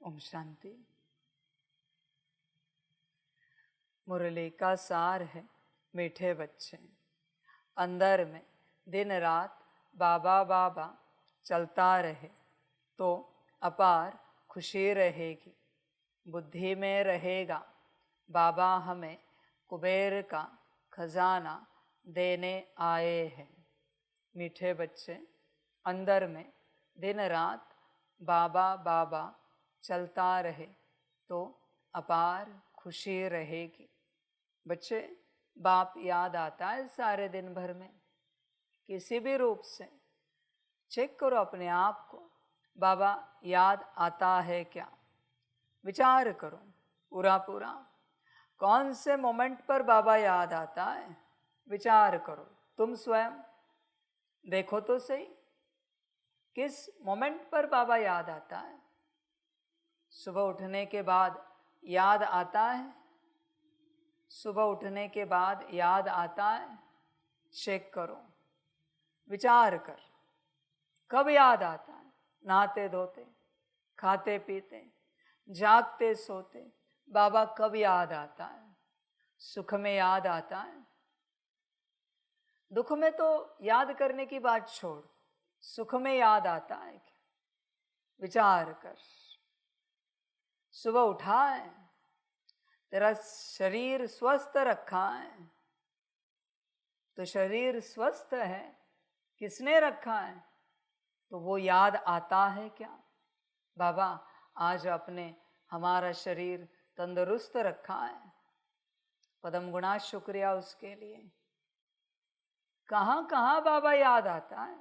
ओम शांति। मुरली का सार है मीठे बच्चे, अंदर में दिन रात बाबा बाबा चलता रहे तो अपार खुशी रहेगी। बुद्धि में रहेगा बाबा हमें कुबेर का खजाना देने आए हैं। मीठे बच्चे, अंदर में दिन रात बाबा बाबा चलता रहे तो अपार खुशी रहेगी। बच्चे, बाप याद आता है सारे दिन भर में, किसी भी रूप से चेक करो अपने आप को, बाबा याद आता है क्या? विचार करो पूरा पूरा, कौन से मोमेंट पर बाबा याद आता है? विचार करो, तुम स्वयं देखो तो सही, किस मोमेंट पर बाबा याद आता है? सुबह उठने के बाद याद आता है? सुबह उठने के बाद याद आता है? चेक करो, विचार कर, कब याद आता है? नहाते धोते, खाते पीते, जागते सोते, बाबा कब याद आता है? सुख में याद आता है? दुख में तो याद करने की बात छोड़, सुख में याद आता है क्या? विचार कर। सुबह उठा है, तेरा शरीर स्वस्थ रखा है, तो शरीर स्वस्थ है, किसने रखा है? तो वो याद आता है क्या? बाबा आज अपने हमारा शरीर तंदुरुस्त रखा है, पदम गुणा शुक्रिया उसके लिए। कहाँ कहाँ बाबा याद आता है?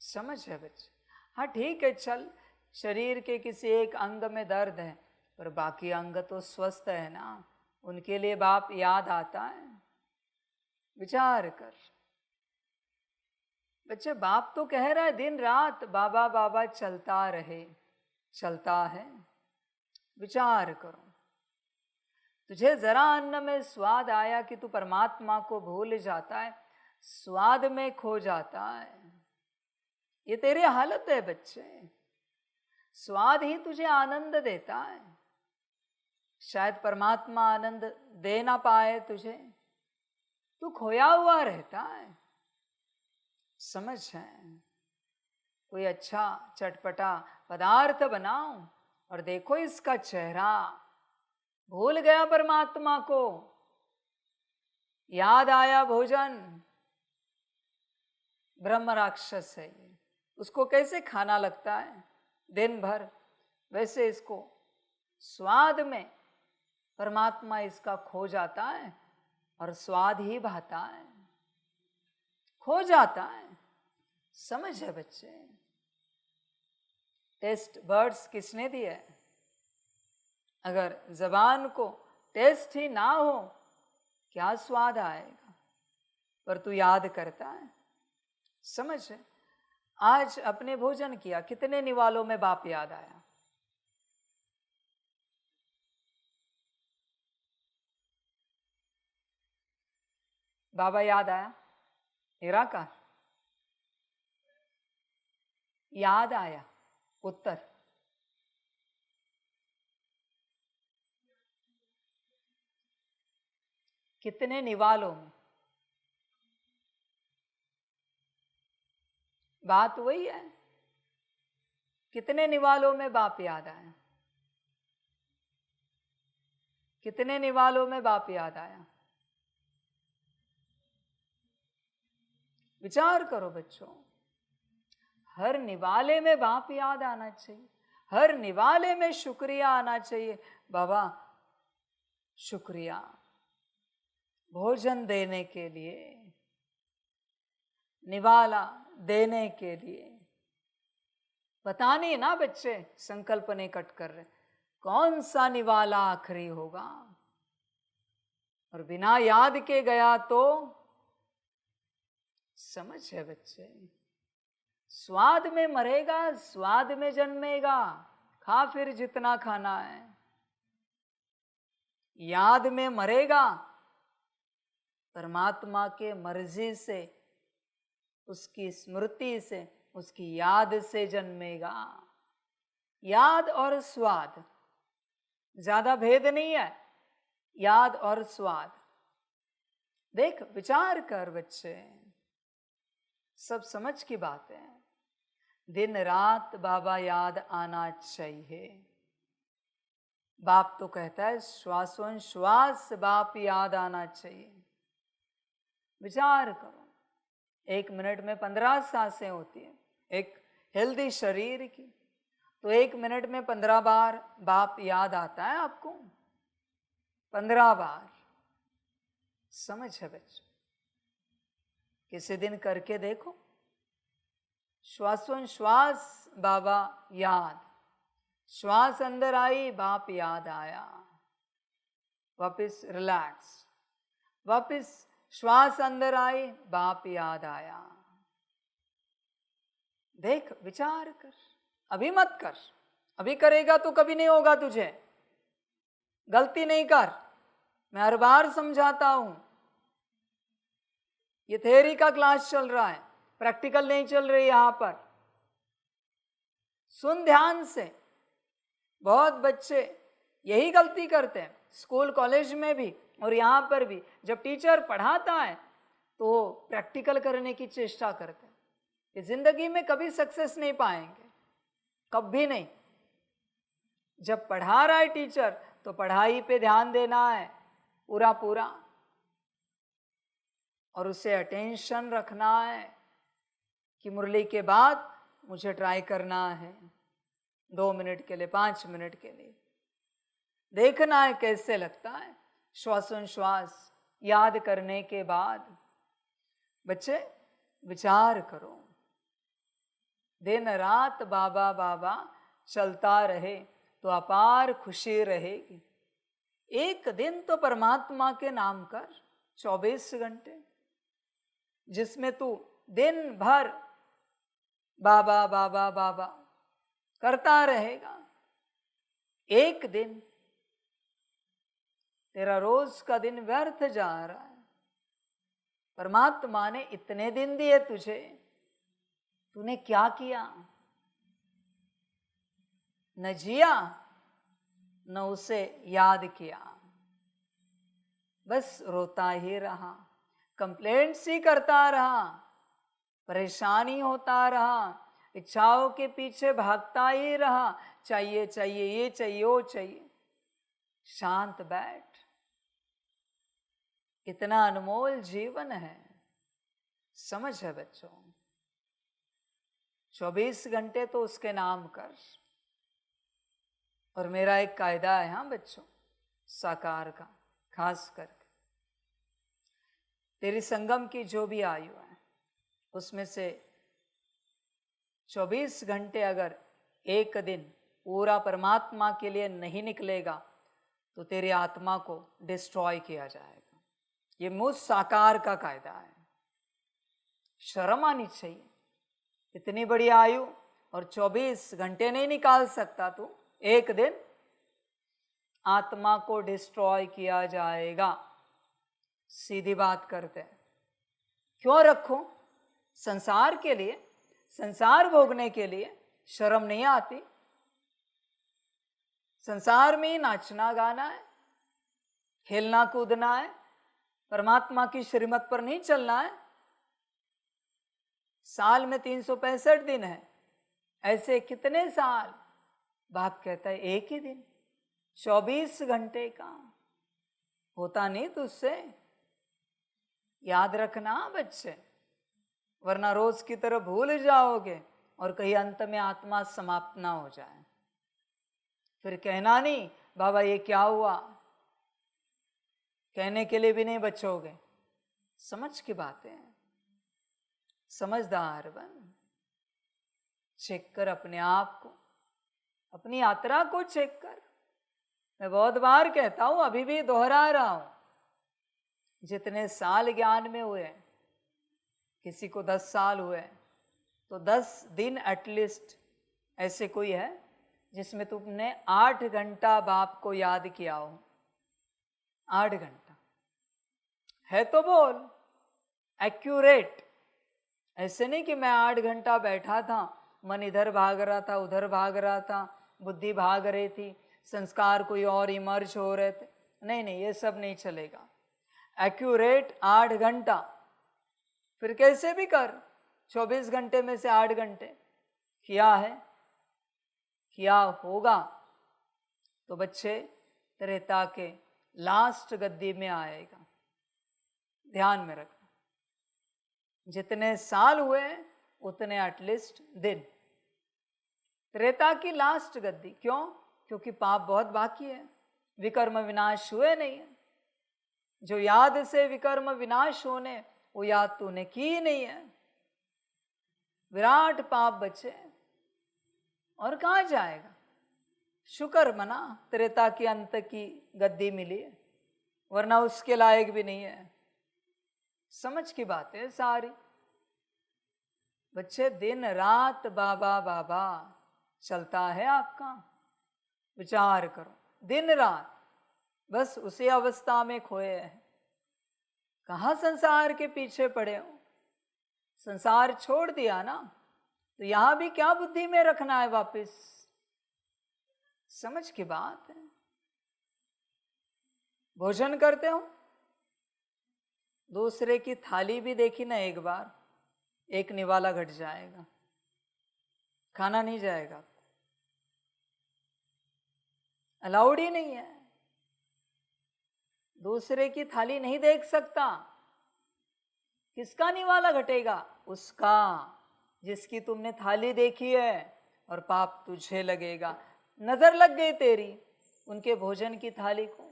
समझ है बच्चे? हाँ ठीक है, चल शरीर के किसी एक अंग में दर्द है पर बाकी अंग तो स्वस्थ है ना, उनके लिए बाप याद आता है? विचार कर बच्चे, बाप तो कह रहा है दिन रात बाबा बाबा चलता रहे, चलता है। विचार करो, तुझे जरा अन्न में स्वाद आया कि तू परमात्मा को भूल जाता है, स्वाद में खो जाता है। ये तेरी हालत है बच्चे, स्वाद ही तुझे आनंद देता है। शायद परमात्मा आनंद दे ना पाए तुझे, तू खोया हुआ रहता है। समझ है? कोई अच्छा चटपटा पदार्थ बनाओ और देखो इसका चेहरा, भूल गया परमात्मा को, याद आया भोजन। ब्रह्म राक्षस है ये, उसको कैसे खाना लगता है दिन भर, वैसे इसको स्वाद में परमात्मा इसका खो जाता है और स्वाद ही भाता है, खो जाता है। समझ है बच्चे? टेस्ट बर्ड्स किसने दिए? अगर जबान को टेस्ट ही ना हो क्या स्वाद आएगा? पर तू याद करता है। समझ है? आज अपने भोजन किया, कितने निवालों में बाप याद आया? बाबा याद आया? निराकार याद आया? उत्तर कितने निवालों में? बात वही है, कितने निवालों में बाप याद आया? कितने निवालों में बाप याद आया? विचार करो बच्चों, हर निवाले में बाप याद आना चाहिए, हर निवाले में शुक्रिया आना चाहिए। बाबा शुक्रिया भोजन देने के लिए, निवाला देने के लिए। पता नहीं ना बच्चे, संकल्प नहीं कट कर रहे कौन सा निवाला आखिरी होगा, और बिना याद के गया तो समझ है बच्चे? स्वाद में मरेगा, स्वाद में जन्मेगा, खा फिर जितना खाना है। याद में मरेगा, परमात्मा के मर्जी से, उसकी स्मृति से, उसकी याद से जन्मेगा। याद और स्वाद, ज्यादा भेद नहीं है, याद और स्वाद। देख, विचार कर बच्चे, सब समझ की बात है। दिन रात बाबा याद आना चाहिए। बाप तो कहता है श्वासोश्वास बाप याद आना चाहिए। विचार करो, 1 मिनट में 15 सांसें होती है एक हेल्दी शरीर की, तो 1 मिनट में 15 बार बाप याद आता है आपको, 15 बार। समझ है बच्चों? किसी दिन करके देखो। श्वासोश्वास बाबा याद, श्वास अंदर आई बाप याद आया, वापिस रिलैक्स, वापिस श्वास अंदर आई बाप याद आया। देख, विचार कर, अभी मत कर, अभी करेगा तो कभी नहीं होगा तुझे। गलती नहीं कर, मैं हर बार समझाता हूं। ये थ्योरी का क्लास चल रहा है, प्रैक्टिकल नहीं चल रही यहां पर। सुन ध्यान से। बहुत बच्चे यही गलती करते हैं, स्कूल कॉलेज में भी और यहां पर भी। जब टीचर पढ़ाता है तो प्रैक्टिकल करने की चेष्टा करते हैं। ये जिंदगी में कभी सक्सेस नहीं पाएंगे, कभी नहीं। जब पढ़ा रहा है टीचर तो पढ़ाई पे ध्यान देना है पूरा पूरा, और उसे अटेंशन रखना है कि मुरली के बाद मुझे ट्राई करना है 2 मिनट के लिए, 5 मिनट के लिए। देखना है कैसे लगता है श्वासोश्वास याद करने के बाद। बच्चे विचार करो, दिन रात बाबा बाबा चलता रहे तो अपार खुशी रहेगी। एक दिन तो परमात्मा के नाम कर, 24 घंटे, जिसमें तू दिन भर बाबा बाबा बाबा करता रहेगा। एक दिन तेरा रोज का दिन व्यर्थ जा रहा है। परमात्मा ने इतने दिन दिए तुझे, तूने क्या किया? न जिया, न उसे याद किया, बस रोता ही रहा, कंप्लेंट्स ही करता रहा, परेशानी होता रहा, इच्छाओं के पीछे भागता ही रहा, चाहिए चाहिए, ये चाहिए वो चाहिए। शांत बैठ, इतना अनमोल जीवन है। समझ है बच्चों? 24 घंटे तो उसके नाम कर। और मेरा एक कायदा है, हाँ बच्चों, साकार का, खास करके तेरी संगम की जो भी आयु है उसमें से 24 घंटे अगर एक दिन पूरा परमात्मा के लिए नहीं निकलेगा तो तेरी आत्मा को डिस्ट्रॉय किया जाएगा। ये मुझ साकार का कायदा है। शर्म आनी चाहिए, इतनी बड़ी आयु और 24 घंटे नहीं निकाल सकता तू। एक दिन आत्मा को डिस्ट्रॉय किया जाएगा। सीधी बात करते हैं, क्यों रखूं? संसार के लिए, संसार भोगने के लिए शर्म नहीं आती? संसार में नाचना गाना है, खेलना कूदना है, परमात्मा की श्रीमत पर नहीं चलना है। साल में 365 दिन है, ऐसे कितने साल? बाप कहता है एक ही दिन, 24 घंटे का। होता नहीं तुझसे? याद रखना बच्चे, वरना रोज की तरह भूल जाओगे और कहीं अंत में आत्मा समाप्त ना हो जाए। फिर कहना नहीं बाबा ये क्या हुआ, कहने के लिए भी नहीं बचोगे। समझ की बातें हैं, समझदार बन। चेक कर अपने आप को, अपनी यात्रा को चेक कर। मैं बहुत बार कहता हूं, अभी भी दोहरा रहा हूं, जितने साल ज्ञान में हुए, किसी को 10 साल हुए, तो 10 दिन एटलीस्ट ऐसे कोई है जिसमें तुमने 8 घंटा बाप को याद किया हो। 8 घंटा है तो बोल, एक्यूरेट। ऐसे नहीं कि मैं 8 घंटा बैठा था, मन इधर भाग रहा था, उधर भाग रहा था, बुद्धि भाग रही थी, संस्कार कोई और इमर्ज हो रहे थे। नहीं नहीं, ये सब नहीं चलेगा। एक्यूरेट 8 घंटा, फिर कैसे भी कर, 24 घंटे में से 8 घंटे किया है, किया होगा, तो बच्चे त्रेता के लास्ट गद्दी में आएगा। ध्यान में रखना, जितने साल हुए उतने एटलीस्ट दिन। त्रेता की लास्ट गद्दी, क्यों? क्योंकि पाप बहुत बाकी है, विकर्म विनाश हुए नहीं है। जो याद से विकर्म विनाश होने, वो याद तूने की नहीं है। विराट पाप बचे, और कहाँ जाएगा? शुक्र मना त्रेता की अंत की गद्दी मिली है, वरना उसके लायक भी नहीं है। समझ की बात है सारी। बच्चे दिन रात बाबा बाबा चलता है आपका, विचार करो, दिन रात बस उसी अवस्था में खोए हैं। कहाँ संसार के पीछे पड़े हो? संसार छोड़ दिया ना, तो यहां भी क्या बुद्धि में रखना है वापस? समझ की बात है। भोजन करते हो, दूसरे की थाली भी देखी ना एक बार, एक निवाला घट जाएगा, खाना नहीं जाएगा, अलाउड ही नहीं है। दूसरे की थाली नहीं देख सकता, किसका निवाला घटेगा? उसका, जिसकी तुमने थाली देखी है, और पाप तुझे लगेगा। नजर लग गई तेरी उनके भोजन की थाली को,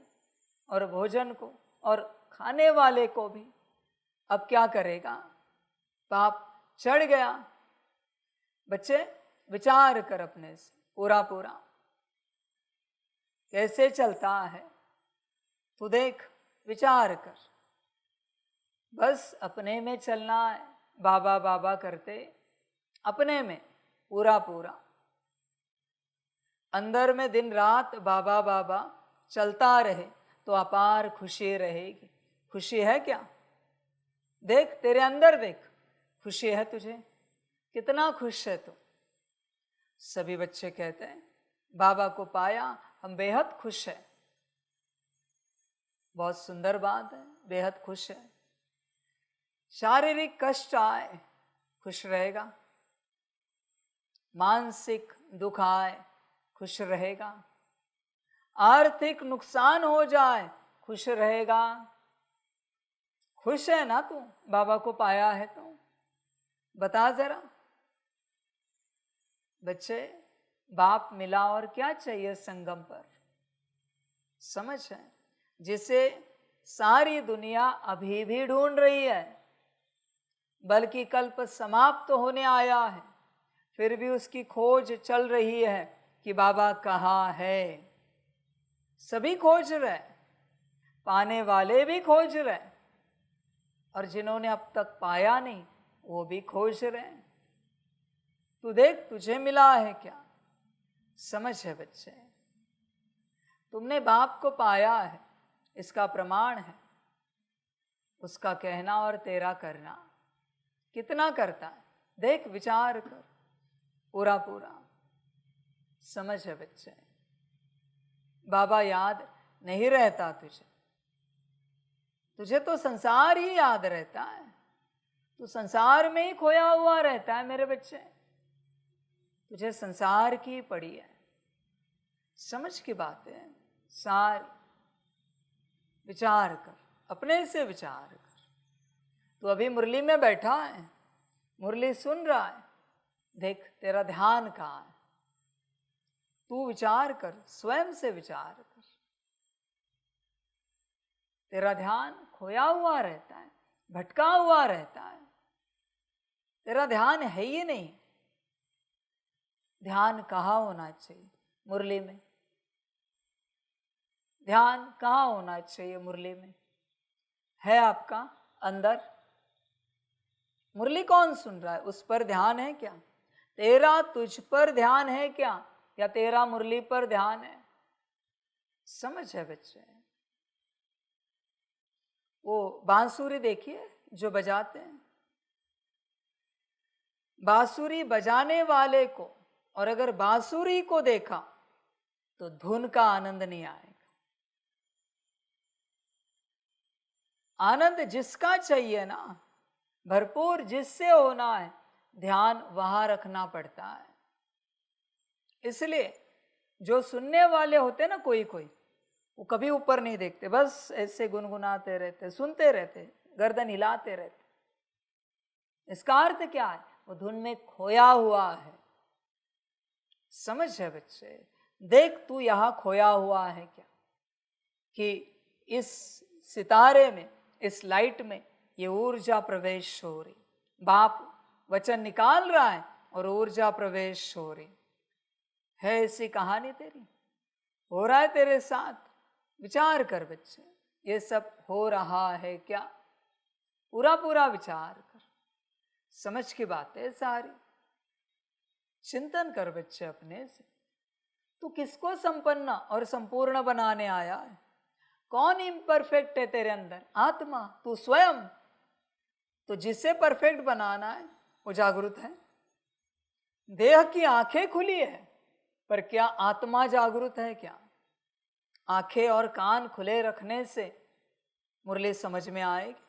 और भोजन को, और खाने वाले को भी। अब क्या करेगा? पाप चढ़ गया। बच्चे विचार कर अपने से पूरा पूरा, कैसे चलता है तू देख, विचार कर। बस अपने में चलना है, बाबा बाबा करते अपने में पूरा पूरा, अंदर में दिन रात बाबा बाबा चलता रहे तो अपार खुशी रहेगी। खुशी है क्या? देख तेरे अंदर, देख खुशी है तुझे, कितना खुश है तू। सभी बच्चे कहते हैं बाबा को पाया, हम बेहद खुश है। बहुत सुंदर बात है, बेहद खुश है। शारीरिक कष्ट आए खुश रहेगा, मानसिक दुख आए खुश रहेगा, आर्थिक नुकसान हो जाए खुश रहेगा। खुश है ना तू? बाबा को पाया है तो बता जरा। बच्चे बाप मिला और क्या चाहिए संगम पर? समझ है, जिसे सारी दुनिया अभी भी ढूंढ रही है, बल्कि कल्प समाप्त होने आया है, फिर भी उसकी खोज चल रही है कि बाबा कहाँ है। सभी खोज रहे, पाने वाले भी खोज रहे, और जिन्होंने अब तक पाया नहीं वो भी खोज रहे हैं। तू देख तुझे मिला है क्या? समझ है बच्चे, तुमने बाप को पाया है, इसका प्रमाण है उसका कहना और तेरा करना। कितना करता है देख, विचार कर पूरा पूरा। समझ है बच्चे, बाबा याद नहीं रहता तुझे, तुझे तो संसार ही याद रहता है, तू संसार में ही खोया हुआ रहता है मेरे बच्चे, तुझे संसार की पड़ी है। समझ की बात है सारी। विचार कर, अपने से विचार कर। तू अभी मुरली में बैठा है, मुरली सुन रहा है, देख तेरा ध्यान कहाँ है? तू विचार कर, स्वयं से विचार कर। तेरा ध्यान खोया हुआ रहता है, भटका हुआ रहता है, तेरा ध्यान है ही नहीं। ध्यान कहाँ होना चाहिए? मुरली में। ध्यान कहाँ होना चाहिए? मुरली में। है आपका अंदर? मुरली कौन सुन रहा है, उस पर ध्यान है क्या? तेरा तुझ पर ध्यान है क्या, या तेरा मुरली पर ध्यान है? समझ है बच्चे? वो बांसुरी देखिए जो बजाते हैं, बांसुरी बजाने वाले को और अगर बांसुरी को देखा तो धुन का आनंद नहीं आएगा। आनंद जिसका चाहिए ना, भरपूर जिससे होना है, ध्यान वहां रखना पड़ता है। इसलिए जो सुनने वाले होते ना, कोई कोई वो कभी ऊपर नहीं देखते, बस ऐसे गुनगुनाते रहते, सुनते रहते, गर्दन हिलाते रहते। इसका अर्थ क्या है? वो धुन में खोया हुआ है। समझ है बच्चे? देख तू यहां खोया हुआ है क्या, कि इस सितारे में, इस लाइट में ये ऊर्जा प्रवेश हो रही। बाप वचन निकाल रहा है और ऊर्जा प्रवेश हो रही है। ऐसी कहानी तेरी हो रहा है तेरे साथ। विचार कर बच्चे, ये सब हो रहा है क्या? पूरा पूरा विचार कर। समझ की बात है सारी। चिंतन कर बच्चे अपने से। तू किसको संपन्न और संपूर्ण बनाने आया है? कौन इम्परफेक्ट है तेरे अंदर? आत्मा, तू स्वयं। तो जिसे परफेक्ट बनाना है वो जागृत है। देह की आंखें खुली है, पर क्या आत्मा जागृत है क्या? आंखें और कान खुले रखने से मुरली समझ में आएगी?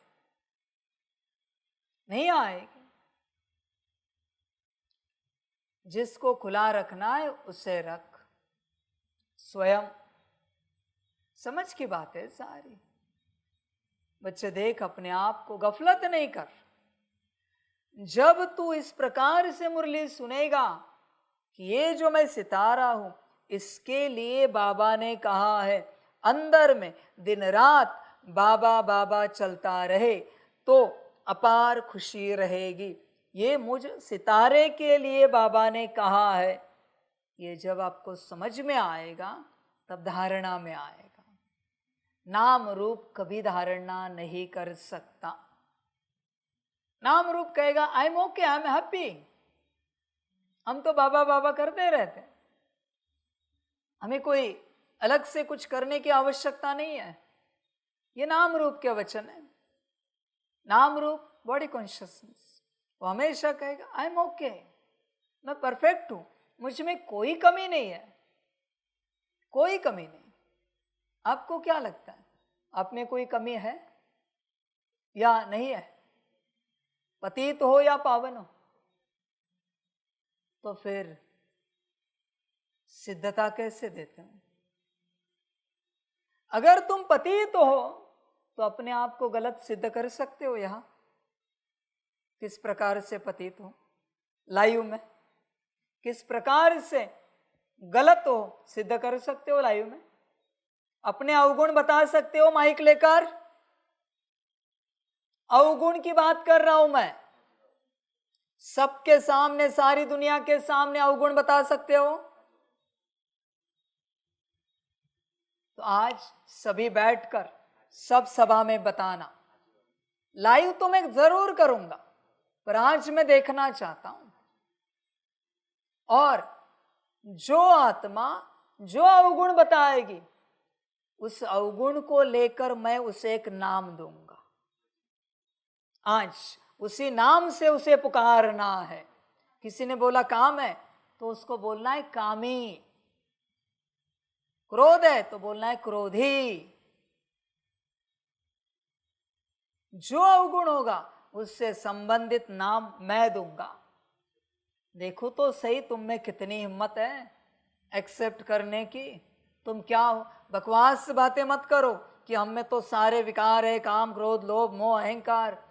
नहीं आएगी। जिसको खुला रखना है उसे रख, स्वयं। समझ की बात है सारी। बच्चे देख, अपने आप को गफलत नहीं कर। जब तू इस प्रकार से मुरली सुनेगा कि ये जो मैं सितारा हूं, इसके लिए बाबा ने कहा है अंदर में दिन रात बाबा बाबा चलता रहे तो अपार खुशी रहेगी। ये मुझ सितारे के लिए बाबा ने कहा है। ये जब आपको समझ में आएगा तब धारणा में आएगा। नाम रूप कभी धारणा नहीं कर सकता। नाम रूप कहेगा I am okay, I am happy. हम तो बाबा बाबा करते रहते हैं, हमें कोई अलग से कुछ करने की आवश्यकता नहीं है। ये नाम रूप के वचन है। नाम रूप बॉडी कॉन्शियसनेस, वो हमेशा कहेगा आई एम ओके, मैं परफेक्ट हूं, मुझ में कोई कमी नहीं है, कोई कमी नहीं। आपको क्या लगता है, आप में कोई कमी है या नहीं है? पतित हो या पावन हो, तो फिर सिद्धता कैसे देते हो? अगर तुम पतित हो तो अपने आप को गलत सिद्ध कर सकते हो। यहां किस प्रकार से पतित हो, लाइव में किस प्रकार से गलत हो सिद्ध कर सकते हो। लाइव में अपने अवगुण बता सकते हो माइक लेकर। अवगुण की बात कर रहा हूं मैं, सबके सामने, सारी दुनिया के सामने अवगुण बता सकते हो। तो आज सभी बैठकर सब सभा में बताना। लाइव तो मैं जरूर करूंगा, पर आज मैं देखना चाहता हूं। और जो आत्मा जो अवगुण बताएगी, उस अवगुण को लेकर मैं उसे एक नाम दूंगा। आज उसी नाम से उसे पुकारना है। किसी ने बोला काम है तो उसको बोलना है कामी। क्रोध है तो बोलना है क्रोधी। जो अवगुण होगा उससे संबंधित नाम मैं दूंगा। देखो तो सही तुम में कितनी हिम्मत है एक्सेप्ट करने की। तुम क्या बकवास बातें मत करो कि हम में तो सारे विकार है, काम क्रोध लोभ मोह अहंकार।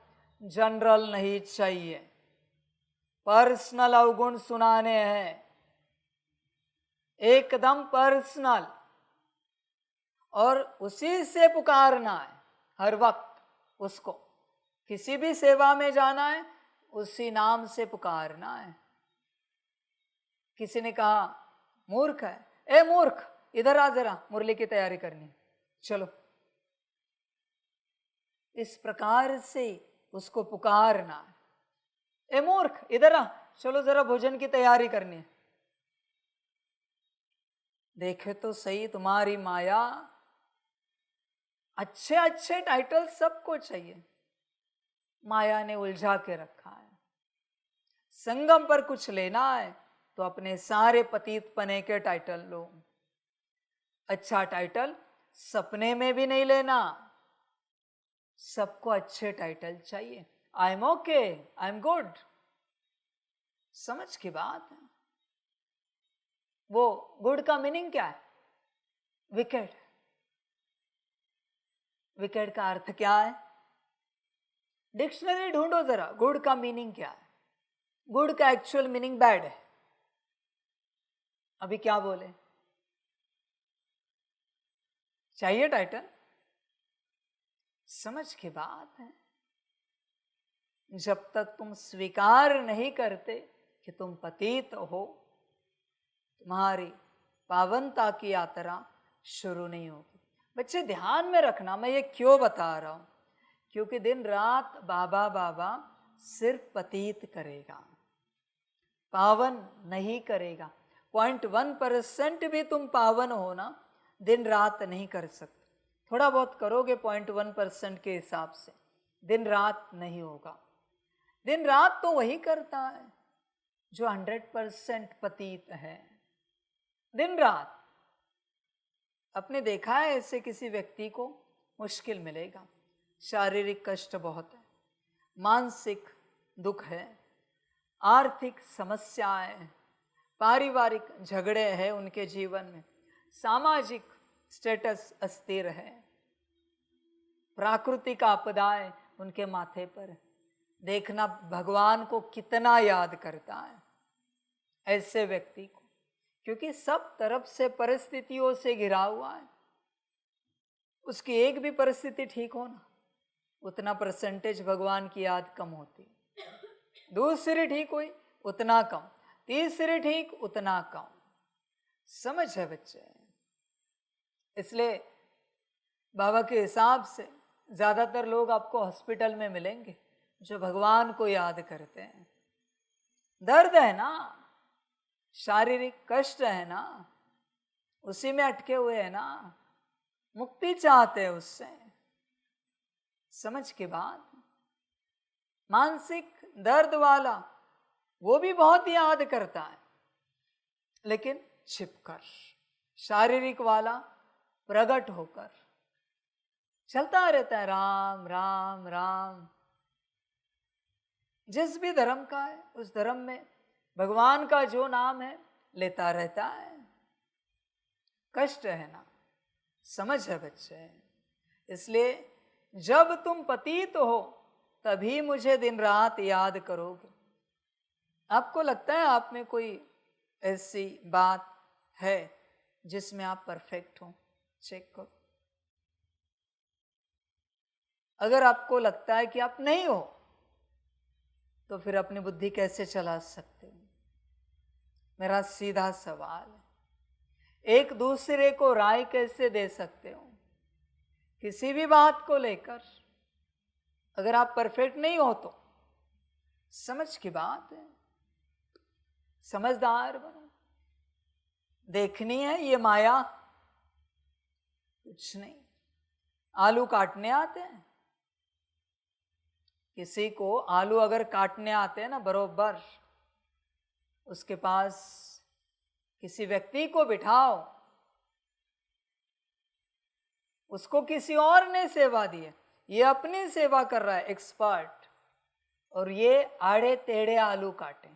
जनरल नहीं चाहिए, पर्सनल अवगुण सुनाने हैं, एकदम पर्सनल। और उसी से पुकारना है हर वक्त। उसको किसी भी सेवा में जाना है, उसी नाम से पुकारना है। किसी ने कहा मूर्ख है, ए मूर्ख इधर आ, जरा मुरली की तैयारी करनी है, चलो। इस प्रकार से उसको पुकारना है। ए मूर्ख इधर आ, चलो जरा भोजन की तैयारी करनी है। देखे तो सही तुम्हारी माया। अच्छे अच्छे टाइटल सबको चाहिए, माया ने उलझा के रखा है। संगम पर कुछ लेना है तो अपने सारे पतित पने के टाइटल लो। अच्छा टाइटल सपने में भी नहीं लेना। सबको अच्छे टाइटल चाहिए। I am okay, I am good. समझ की बात है। वो गुड का मीनिंग क्या है? विकेट। विकेट का अर्थ क्या है? डिक्शनरी ढूंढो जरा, गुड का मीनिंग क्या है? गुड का एक्चुअल मीनिंग बैड है। अभी क्या बोले? चाहिए टाइटल? समझ की बात है। जब तक तुम स्वीकार नहीं करते कि तुम पतित हो, तुम्हारी पावनता की यात्रा शुरू नहीं होगी। बच्चे ध्यान में रखना, मैं ये क्यों बता रहा हूं, क्योंकि दिन रात बाबा बाबा सिर्फ पतित करेगा, पावन नहीं करेगा। 0.1% भी तुम पावन हो ना, दिन रात नहीं कर सकते। थोड़ा बहुत करोगे 0.1% के हिसाब से, दिन रात नहीं होगा। दिन रात तो वही करता है जो 100% पतित है। दिन रात आपने देखा है ऐसे किसी व्यक्ति को मुश्किल मिलेगा। शारीरिक कष्ट बहुत है, मानसिक दुख है, आर्थिक समस्याएं, पारिवारिक झगड़े हैं उनके जीवन में, सामाजिक स्टेटस अस्थिर है, प्राकृतिक आपदाएं उनके माथे पर। देखना भगवान को कितना याद करता है ऐसे व्यक्ति को, क्योंकि सब तरफ से परिस्थितियों से घिरा हुआ है। उसकी एक भी परिस्थिति ठीक हो ना, उतना परसेंटेज भगवान की याद कम होती। दूसरी ठीक हुई उतना कम, तीसरी ठीक उतना कम। समझ है बच्चे? इसलिए बाबा के हिसाब से ज्यादातर लोग आपको हॉस्पिटल में मिलेंगे जो भगवान को याद करते हैं। दर्द है ना, शारीरिक कष्ट है ना, उसी में अटके हुए है ना, मुक्ति चाहते हैं उससे। समझ के बाद मानसिक दर्द वाला वो भी बहुत याद करता है, लेकिन छिपकर। शारीरिक वाला प्रकट होकर चलता रहता है, राम राम राम। जिस भी धर्म का है उस धर्म में भगवान का जो नाम है लेता रहता है। कष्ट है ना, समझ है बच्चे? इसलिए जब तुम पतित हो तभी मुझे दिन रात याद करोगे। आपको लगता है आप में कोई ऐसी बात है जिसमें आप परफेक्ट हो? चेक करो। अगर आपको लगता है कि आप नहीं हो, तो फिर अपनी बुद्धि कैसे चला सकते हो? मेरा सीधा सवाल है। एक दूसरे को राय कैसे दे सकते हो किसी भी बात को लेकर? अगर आप परफेक्ट नहीं हो तो समझ की बात है, समझदार बनो। देखनी है ये माया? कुछ नहीं। आलू काटने आते हैं? किसी को आलू अगर काटने आते हैं ना बरोबर, उसके पास किसी व्यक्ति को बिठाओ, उसको किसी और ने सेवा दी है, ये अपनी सेवा कर रहा है एक्सपर्ट, और ये आड़े टेढ़े आलू काटे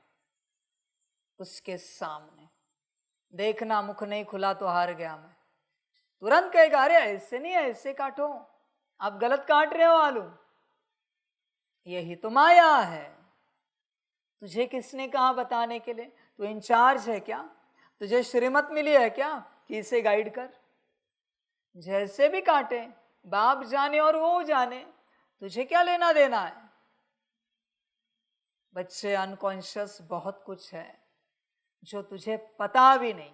उसके सामने। देखना मुख नहीं खुला तो हार गया मैं। तुरंत कहेगा अरे ऐसे नहीं, ऐसे काटो, आप गलत काट रहे हो आलू। यही तो माया है। तुझे किसने कहा बताने के लिए? तू इंचार्ज है क्या? तुझे श्रीमत मिली है क्या कि इसे गाइड कर? जैसे भी काटे, बाप जाने और वो जाने, तुझे क्या लेना देना है? बच्चे, अनकॉन्शियस बहुत कुछ है जो तुझे पता भी नहीं।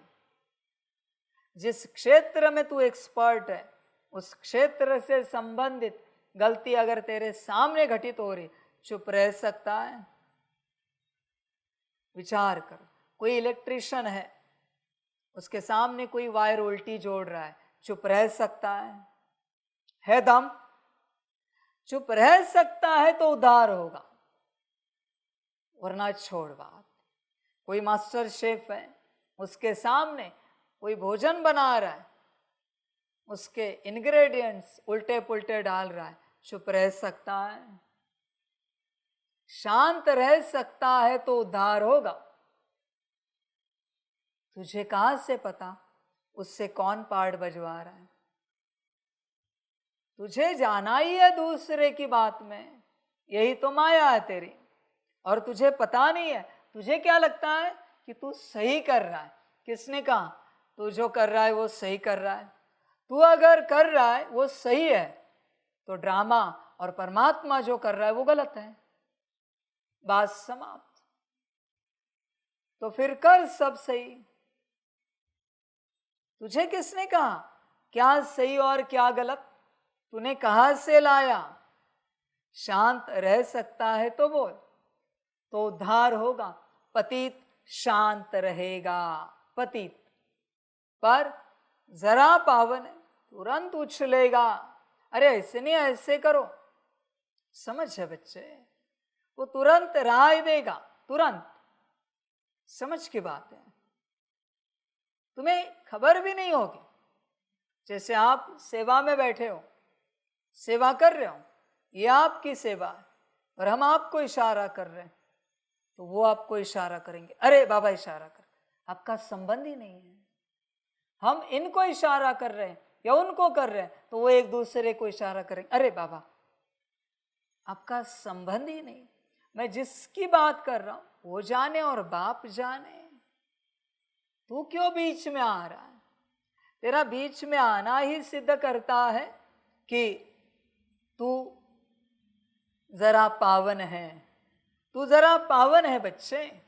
जिस क्षेत्र में तू एक्सपर्ट है, उस क्षेत्र से संबंधित गलती अगर तेरे सामने घटित हो रही, चुप रह सकता है? विचार कर। कोई इलेक्ट्रिशियन है, उसके सामने कोई वायर उल्टी जोड़ रहा है, चुप रह सकता है दम? चुप रह सकता है तो उद्धार होगा, वरना छोड़ बात। कोई मास्टर शेफ है, उसके सामने कोई भोजन बना रहा है, उसके इंग्रेडिएंट्स उल्टे पुल्टे डाल रहा है, चुप रह सकता है? शांत रह सकता है तो उद्धार होगा। तुझे कहां से पता उससे कौन पार्ट बजवा रहा है? तुझे जाना ही है दूसरे की बात में, यही तो माया है तेरी। और तुझे पता नहीं है, तुझे क्या लगता है कि तू सही कर रहा है। किसने कहा तू जो कर रहा है वो सही कर रहा है? तू अगर कर रहा है वो सही है तो ड्रामा और परमात्मा जो कर रहा है वो गलत है। बात समाप्त। तो फिर कर सब सही। तुझे किसने कहा क्या सही और क्या गलत? तूने कहां से लाया? शांत रह सकता है तो बोल, तो उद्धार होगा। पतित शांत रहेगा, पतित। पर जरा पावन है, तुरंत उछलेगा। अरे ऐसे नहीं, ऐसे करो। समझ है बच्चे? वो तुरंत राय देगा, तुरंत। समझ की बात है। तुम्हें खबर भी नहीं होगी। जैसे आप सेवा में बैठे हो, सेवा कर रहे हो, ये आपकी सेवा है और हम आपको इशारा कर रहे हैं, तो वो आपको इशारा करेंगे, अरे बाबा इशारा कर। आपका संबंध ही नहीं है। हम इनको इशारा कर रहे हैं या उनको कर रहे हैं, तो वो एक दूसरे को इशारा करेंगे, अरे बाबा। आपका संबंध ही नहीं। मैं जिसकी बात कर रहा हूं वो जाने और बाप जाने। तू क्यों बीच में आ रहा है? तेरा बीच में आना ही सिद्ध करता है कि तू जरा पावन है। तू जरा पावन है बच्चे।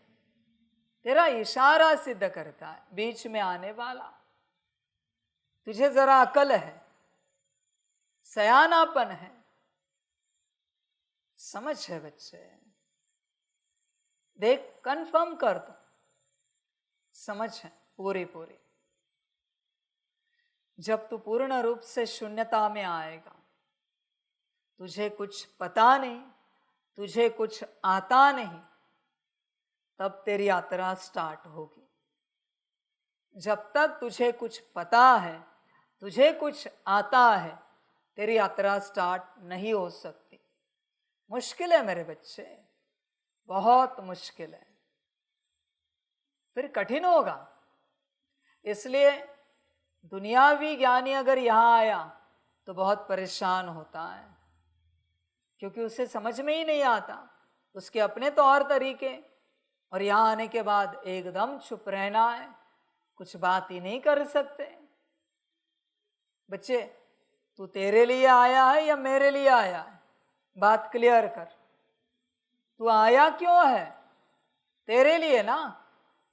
तेरा इशारा सिद्ध करता है बीच में आने वाला। तुझे जरा अकल है, सयानापन है, समझ है बच्चे? देख, कंफर्म कर दो, समझ है पूरी पूरी। जब तू पूर्ण रूप से शून्यता में आएगा, तुझे कुछ पता नहीं, तुझे कुछ आता नहीं, तब तेरी यात्रा स्टार्ट होगी। जब तक तुझे कुछ पता है, तुझे कुछ आता है, तेरी यात्रा स्टार्ट नहीं हो सकती। मुश्किल है मेरे बच्चे, बहुत मुश्किल है, फिर कठिन होगा। इसलिए दुनियावी ज्ञानी अगर यहाँ आया तो बहुत परेशान होता है, क्योंकि उसे समझ में ही नहीं आता। उसके अपने तौर तरीके, और यहाँ आने के बाद एकदम चुप रहना है, कुछ बात ही नहीं कर सकते। बच्चे, तू तेरे लिए आया है या मेरे लिए आया है? बात क्लियर कर। तू आया क्यों है? तेरे लिए ना।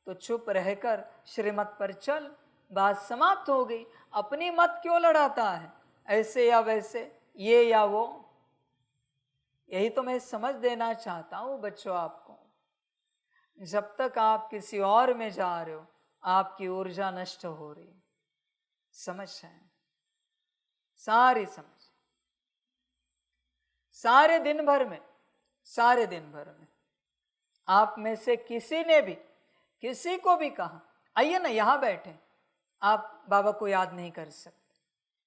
तो चुप रहकर श्रीमत पर चल, बात समाप्त हो गई। अपनी मत क्यों लड़ाता है, ऐसे या वैसे, ये या वो? यही तो मैं समझ देना चाहता हूं बच्चों आपको। जब तक आप किसी और में जा रहे हो, आपकी ऊर्जा नष्ट हो रही। समझ है? सारी समझ। सारे दिन भर में आप में से किसी ने भी किसी को भी कहा आइए ना यहां बैठे, आप बाबा को याद नहीं कर सकते,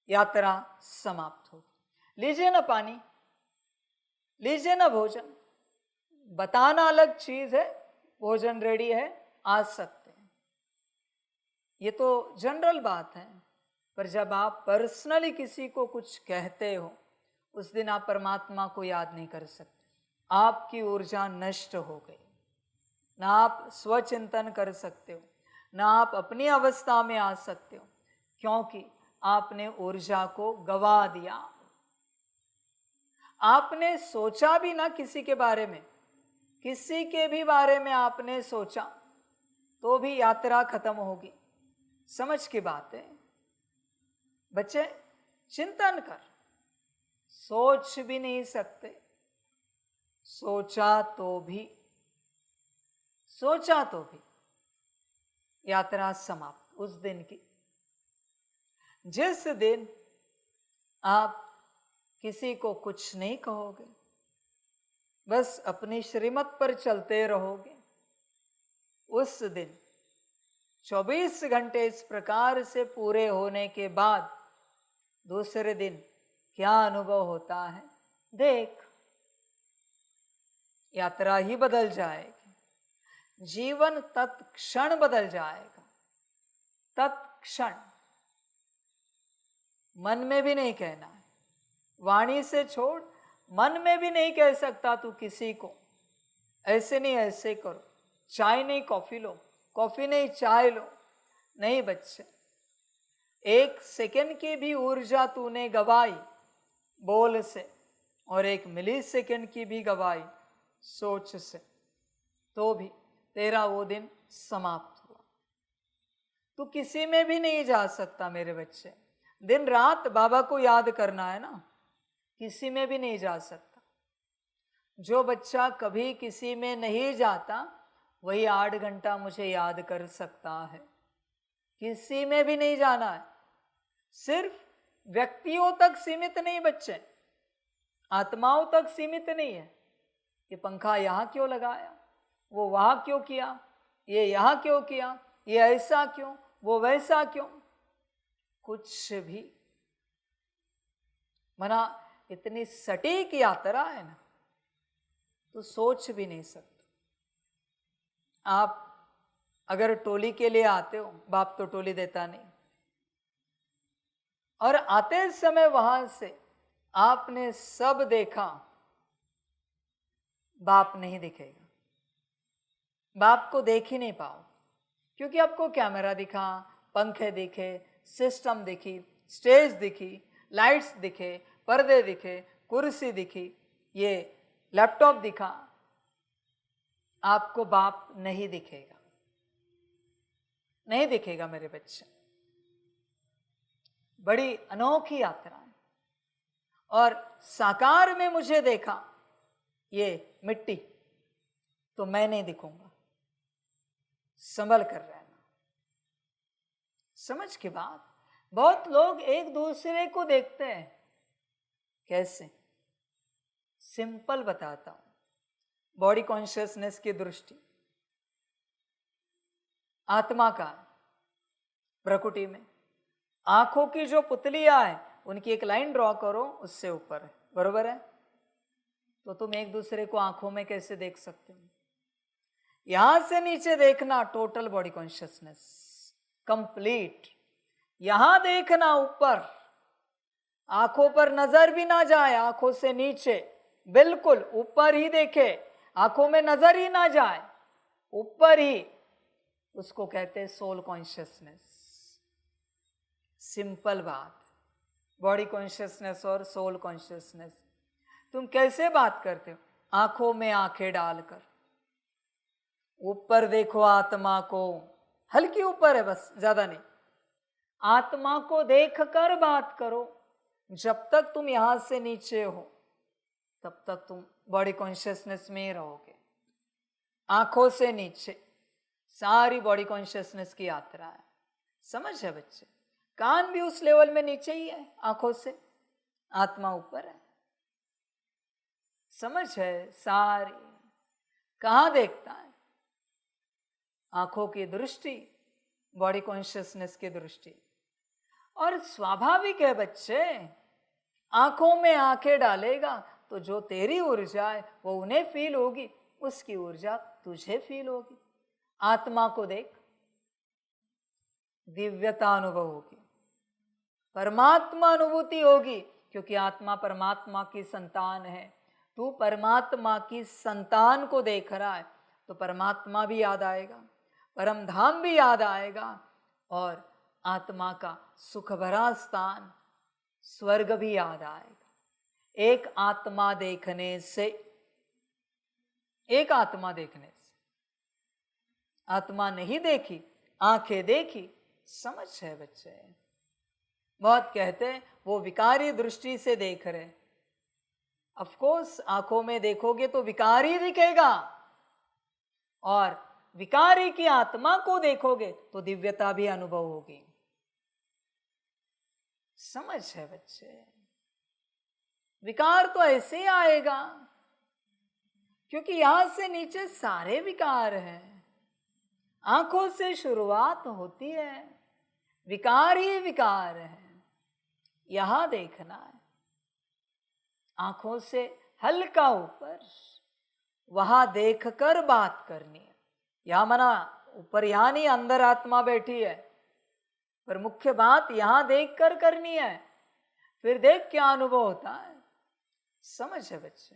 यात्रा समाप्त होगी। लीजिए ना पानी, लीजिए ना भोजन। बताना अलग चीज है, भोजन रेडी है, आ सकते हैं, ये तो जनरल बात है। पर जब आप पर्सनली किसी को कुछ कहते हो, उस दिन आप परमात्मा को याद नहीं कर सकते। आपकी ऊर्जा नष्ट हो गई। ना आप स्वचिंतन कर सकते हो, ना आप अपनी अवस्था में आ सकते हो, क्योंकि आपने ऊर्जा को गवा दिया। आपने सोचा भी ना किसी के बारे में, किसी के भी बारे में आपने सोचा तो भी यात्रा खत्म होगी। समझ की बात है बच्चे? चिंतन कर। सोच भी नहीं सकते, सोचा तो भी यात्रा समाप्त उस दिन की। जिस दिन आप किसी को कुछ नहीं कहोगे, बस अपनी श्रीमत पर चलते रहोगे, उस दिन 24 घंटे इस प्रकार से पूरे होने के बाद दूसरे दिन क्या अनुभव होता है देख। यात्रा ही बदल जाएगी, जीवन तत्क्षण बदल जाएगा, तत्क्षण। मन में भी नहीं कहना है, वाणी से छोड़, मन में भी नहीं कह सकता तू किसी को ऐसे नहीं ऐसे करो, चाय नहीं कॉफी लो, कॉफी नहीं चाय लो। नहीं बच्चे, 1 सेकंड की भी ऊर्जा तूने गवाई बोल से, और 1 मिली सेकंड की भी गवाई सोच से, तो भी तेरा वो दिन समाप्त हुआ। तू किसी में भी नहीं जा सकता मेरे बच्चे। दिन रात बाबा को याद करना है ना, किसी में भी नहीं जा सकता। जो बच्चा कभी किसी में नहीं जाता वही 8 घंटा मुझे याद कर सकता है। किसी में भी नहीं जाना है। सिर्फ व्यक्तियों तक सीमित नहीं बच्चे, आत्माओं तक सीमित नहीं है। ये पंखा यहाँ क्यों लगाया, वो वहाँ क्यों किया, ये यहाँ क्यों किया, ये ऐसा क्यों, वो वैसा क्यों, कुछ भी मना। इतनी सटीक यात्रा है ना, तो सोच भी नहीं सकते। आप अगर टोली के लिए आते हो, बाप तो टोली देता नहीं, और आते समय वहां से आपने सब देखा, बाप नहीं दिखेगा। बाप को देख ही नहीं पाओ, क्योंकि आपको कैमरा दिखा, पंखे दिखे, सिस्टम दिखी, स्टेज दिखी, लाइट्स दिखे, पर्दे दिखे, कुर्सी दिखी, ये लैपटॉप दिखा, आपको बाप नहीं दिखेगा। नहीं दिखेगा मेरे बच्चे। बड़ी अनोखी यात्रा है। और साकार में मुझे देखा ये मिट्टी, तो मैं नहीं दिखूंगा। संभल कर रहना। समझ के बाद बहुत लोग एक दूसरे को देखते हैं। कैसे? सिंपल बताता हूं। बॉडी कॉन्शियसनेस की दृष्टि आत्मा का प्रकृति में आंखों की जो पुतलियां है उनकी एक लाइन ड्रॉ करो, उससे ऊपर है, बरोबर है? तो तुम एक दूसरे को आंखों में कैसे देख सकते हो? यहां से नीचे देखना, टोटल बॉडी कॉन्शियसनेस कंप्लीट। यहां देखना ऊपर, आंखों पर नजर भी ना जाए, आंखों से नीचे बिल्कुल ऊपर ही देखे, आंखों में नजर ही ना जाए, ऊपर ही, उसको कहते हैं सोल कॉन्शियसनेस। सिंपल बात, बॉडी कॉन्शियसनेस और सोल कॉन्शियसनेस। तुम कैसे बात करते हो? आंखों में आंखें डालकर ऊपर देखो आत्मा को, हल्की ऊपर है बस, ज्यादा नहीं। आत्मा को देखकर बात करो। जब तक तुम यहां से नीचे हो तब तक तुम बॉडी कॉन्शियसनेस में ही रहोगे। आंखों से नीचे सारी बॉडी कॉन्शियसनेस की यात्रा है। समझ है बच्चे? कान भी उस लेवल में नीचे ही है, आंखों से, आत्मा ऊपर है। समझ है? सारी कहां देखता है? आंखों की दृष्टि, बॉडी कॉन्शियसनेस की दृष्टि। और स्वाभाविक है बच्चे, आंखों में आंखें डालेगा तो जो तेरी ऊर्जा है वो उन्हें फील होगी, उसकी ऊर्जा तुझे फील होगी। आत्मा को देख, दिव्यता अनुभव होगी, परमात्मा अनुभूति होगी, क्योंकि आत्मा परमात्मा की संतान है। तू परमात्मा की संतान को देख रहा है तो परमात्मा भी याद आएगा, परम धाम भी याद आएगा, और आत्मा का सुख भरा स्थान स्वर्ग भी याद आएगा। एक आत्मा देखने से, एक आत्मा देखने से, आत्मा नहीं देखी, आंखें देखी। समझ है बच्चे? बहुत कहते हैं वो विकारी दृष्टि से देख रहे। ऑफ कोर्स आंखों में देखोगे तो विकारी दिखेगा, और विकारी की आत्मा को देखोगे तो दिव्यता भी अनुभव होगी। समझ है बच्चे? विकार तो ऐसे ही आएगा, क्योंकि यहां से नीचे सारे विकार हैं। आंखों से शुरुआत होती है, विकार ही विकार है। यहां देखना है, आंखों से हल्का ऊपर, वहां देखकर बात करनी है। यहां मना ऊपर यहां नहीं, अंदर आत्मा बैठी है, पर मुख्य बात यहां देखकर करनी है। फिर देख क्या अनुभव होता है, समझ है बच्चे।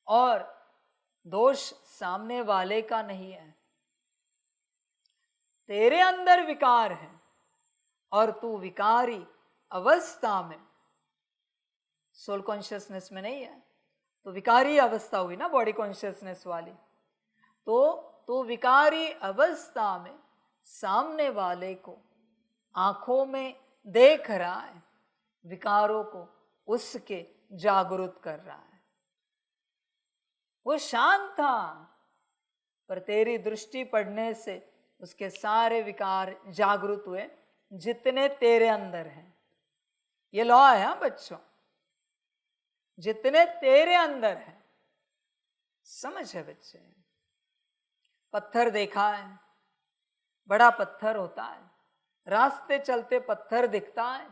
और दोष सामने वाले का नहीं है, तेरे अंदर विकार है और तू विकारी अवस्था में, सोल कॉन्शियसनेस में नहीं है, तो विकारी अवस्था हुई ना बॉडी कॉन्शियसनेस वाली। तो विकारी अवस्था में सामने वाले को आंखों में देख रहा है, विकारों को उसके जागरूक कर रहा है। वो शांत था, पर तेरी दृष्टि पड़ने से उसके सारे विकार जागृत हुए जितने तेरे अंदर हैं। ये लॉ है हाँ बच्चों, जितने तेरे अंदर है। समझ है बच्चे। पत्थर देखा है, बड़ा पत्थर होता है, रास्ते चलते पत्थर दिखता है,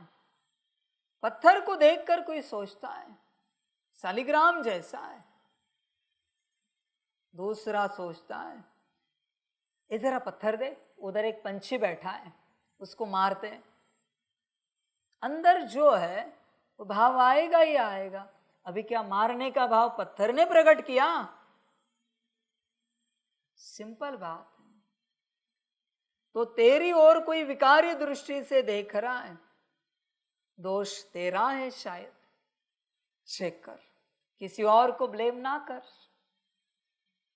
पत्थर को देखकर कोई सोचता है शालिग्राम जैसा है, दूसरा सोचता है इधर पत्थर दे, उधर एक पंछी बैठा है, उसको मारते हैं। अंदर जो है वो भाव आएगा ही आएगा। अभी क्या मारने का भाव पत्थर ने प्रकट किया? सिंपल बात है। तो तेरी ओर कोई विकारी दृष्टि से देख रहा है, दोष तेरा है शायद, चेक कर, किसी और को ब्लेम ना कर।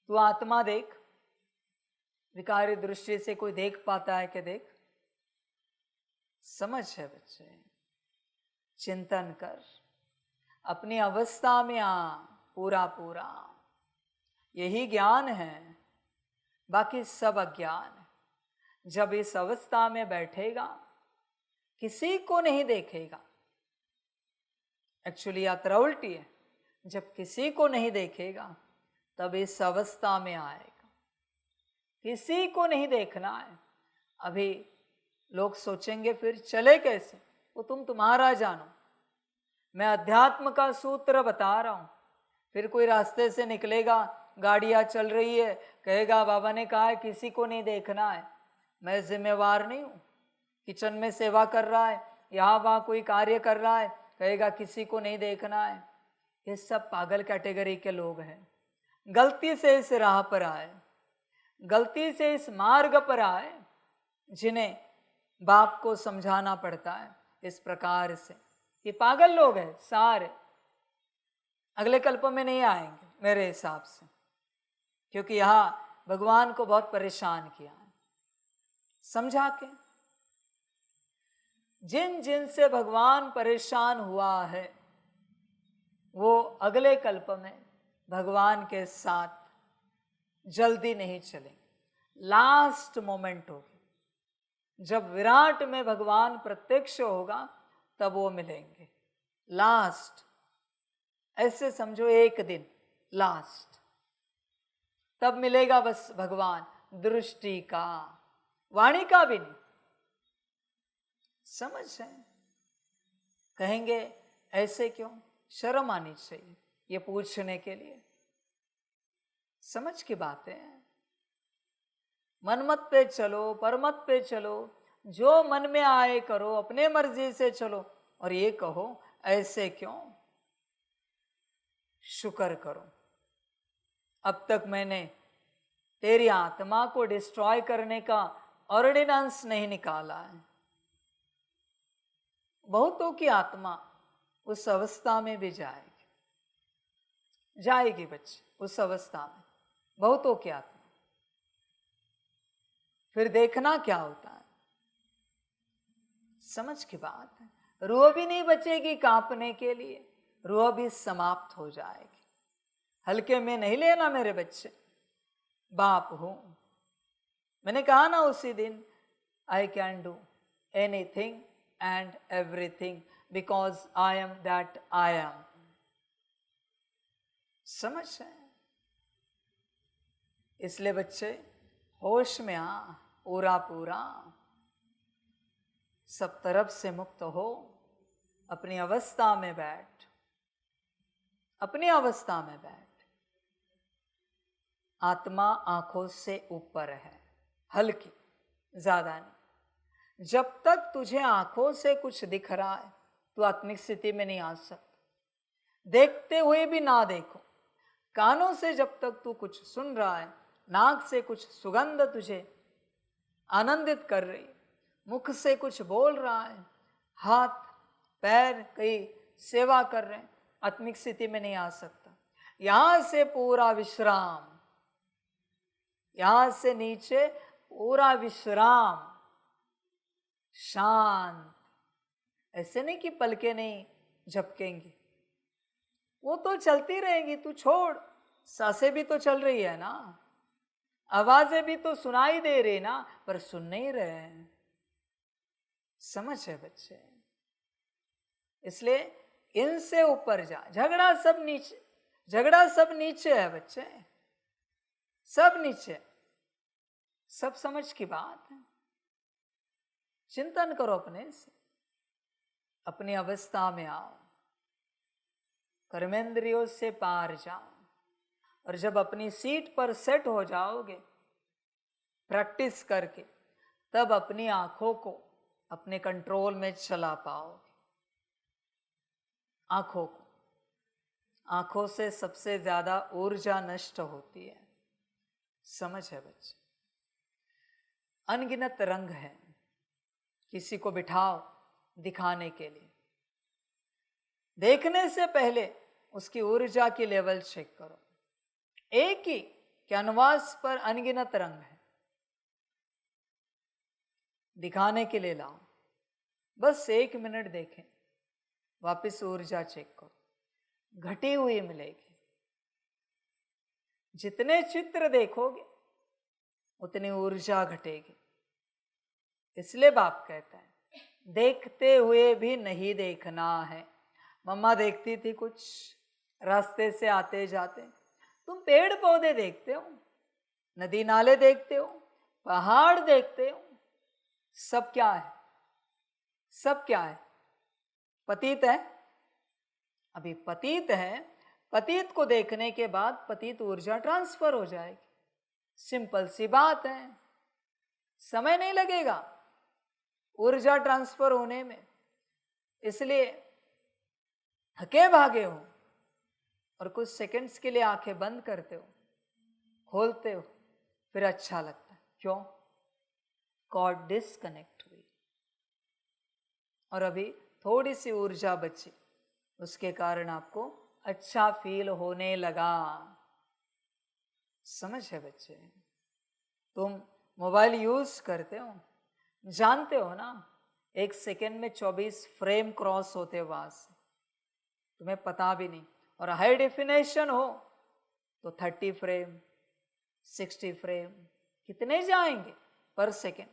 तू आत्मा देख, विकारी दृष्टि से कोई देख पाता है कि देख। समझ है बच्चे, चिंतन कर, अपनी अवस्था में आ, पूरा पूरा यही ज्ञान है, बाकी सब अज्ञान है। जब इस अवस्था में बैठेगा किसी को नहीं देखेगा, एक्चुअली यात्रा उल्टी है, जब किसी को नहीं देखेगा तब इस अवस्था में आएगा। किसी को नहीं देखना है। अभी लोग सोचेंगे फिर चले कैसे, वो तुम्हारा जानो। मैं अध्यात्म का सूत्र बता रहा हूं। फिर कोई रास्ते से निकलेगा, गाड़ियां चल रही है, कहेगा बाबा ने कहा है किसी को नहीं देखना है, मैं जिम्मेवार नहीं हूं। किचन में सेवा कर रहा है, यहाँ वहाँ कोई कार्य कर रहा है, कहेगा किसी को नहीं देखना है। ये सब पागल कैटेगरी के लोग हैं। गलती से इस राह पर आए, गलती से इस मार्ग पर आए, जिन्हें बाप को समझाना पड़ता है इस प्रकार से। ये पागल लोग हैं सारे, अगले कल्प में नहीं आएंगे मेरे हिसाब से, क्योंकि यहां भगवान को बहुत परेशान किया है समझा के। जिन जिन से भगवान परेशान हुआ है वो अगले कल्प में भगवान के साथ जल्दी नहीं चलेंगे। लास्ट मोमेंट होगी जब विराट में भगवान प्रत्यक्ष होगा, तब वो मिलेंगे। लास्ट ऐसे समझो, एक दिन लास्ट, तब मिलेगा बस भगवान। दृष्टि का, वाणी का भी नहीं। समझ है? कहेंगे ऐसे क्यों? शर्म आनी चाहिए ये पूछने के लिए। समझ की बातें हैं। मनमत पे चलो, परमत पे चलो, जो मन में आए करो, अपने मर्जी से चलो, और ये कहो ऐसे क्यों? शुक्र करो, अब तक मैंने तेरी आत्मा को डिस्ट्रॉय करने का ऑर्डिनेंस नहीं निकाला है। बहुतों की आत्मा उस अवस्था में भी जाएगी बच्चे, उस अवस्था में बहुतों की आत्मा। फिर देखना क्या होता है। समझ की बात है। रूह भी नहीं बचेगी कांपने के लिए, रूह भी समाप्त हो जाएगी। हल्के में नहीं लेना मेरे बच्चे, बाप हूं। मैंने कहा ना उसी दिन, I can do anything and everything because I am that I am. समझ है? इसलिए बच्चे होश में आ, पूरा पूरा सब तरफ से मुक्त हो। अपनी अवस्था में बैठ, अपनी अवस्था में बैठ। आत्मा आंखों से ऊपर है, हल्की, ज्यादा नहीं। जब तक तुझे आंखों से कुछ दिख रहा है तू आत्मिक स्थिति में नहीं आ सकता। देखते हुए भी ना देखो, कानों से जब तक तू कुछ सुन रहा है, नाक से कुछ सुगंध तुझे आनंदित कर रही, मुख से कुछ बोल रहा है, हाथ पैर कई सेवा कर रहे हैं, आत्मिक स्थिति में नहीं आ सकता। यहां से पूरा विश्राम, यहां से नीचे पूरा विश्राम, शांत। ऐसे नहीं कि पलके नहीं झपकेंगी, वो तो चलती रहेगी, तू छोड़। सांसें भी तो चल रही है ना, आवाजें भी तो सुनाई दे रही ना, पर सुन नहीं रहे हैं। समझ है बच्चे? इसलिए इनसे ऊपर जा। झगड़ा सब नीचे, झगड़ा सब नीचे है बच्चे, सब नीचे। सब समझ की बात है। चिंतन करो अपने से, अपनी अवस्था में आओ, कर्मेंद्रियों से पार जाओ। और जब अपनी सीट पर सेट हो जाओगे प्रैक्टिस करके, तब अपनी आंखों को अपने कंट्रोल में चला पाओगे। आंखों को, आंखों से सबसे ज्यादा ऊर्जा नष्ट होती है। समझ है बच्चे? अनगिनत रंग है, किसी को बिठाओ दिखाने के लिए, देखने से पहले उसकी ऊर्जा की लेवल चेक करो। एक ही कैनवास पर अनगिनत रंग है, दिखाने के लिए लाओ, बस 1 मिनट देखें, वापस ऊर्जा चेक करो, घटी हुई मिलेगी। जितने चित्र देखोगे उतनी ऊर्जा घटेगी। इसलिए बाप कहता है देखते हुए भी नहीं देखना है। मम्मा देखती थी कुछ रास्ते से आते जाते, तुम पेड़ पौधे देखते हो, नदी नाले देखते हो, पहाड़ देखते हो, सब क्या है? सब क्या है? पतित है। अभी पतित है, पतित को देखने के बाद पतित ऊर्जा ट्रांसफर हो जाएगी। सिंपल सी बात है, समय नहीं लगेगा ऊर्जा ट्रांसफर होने में। इसलिए थके भागे हो और कुछ सेकंड्स के लिए आंखें बंद करते हो, खोलते हो, फिर अच्छा लगता है। क्यों? कॉर्ड डिस्कनेक्ट हुई और अभी थोड़ी सी ऊर्जा बची, उसके कारण आपको अच्छा फील होने लगा। समझ है बच्चे? तुम मोबाइल यूज करते हो, जानते हो ना 1 सेकेंड में 24 फ्रेम क्रॉस होते वहां से, तुम्हें पता भी नहीं। और हाई डेफिनेशन हो तो 30 फ्रेम 60 फ्रेम कितने जाएंगे पर सेकेंड,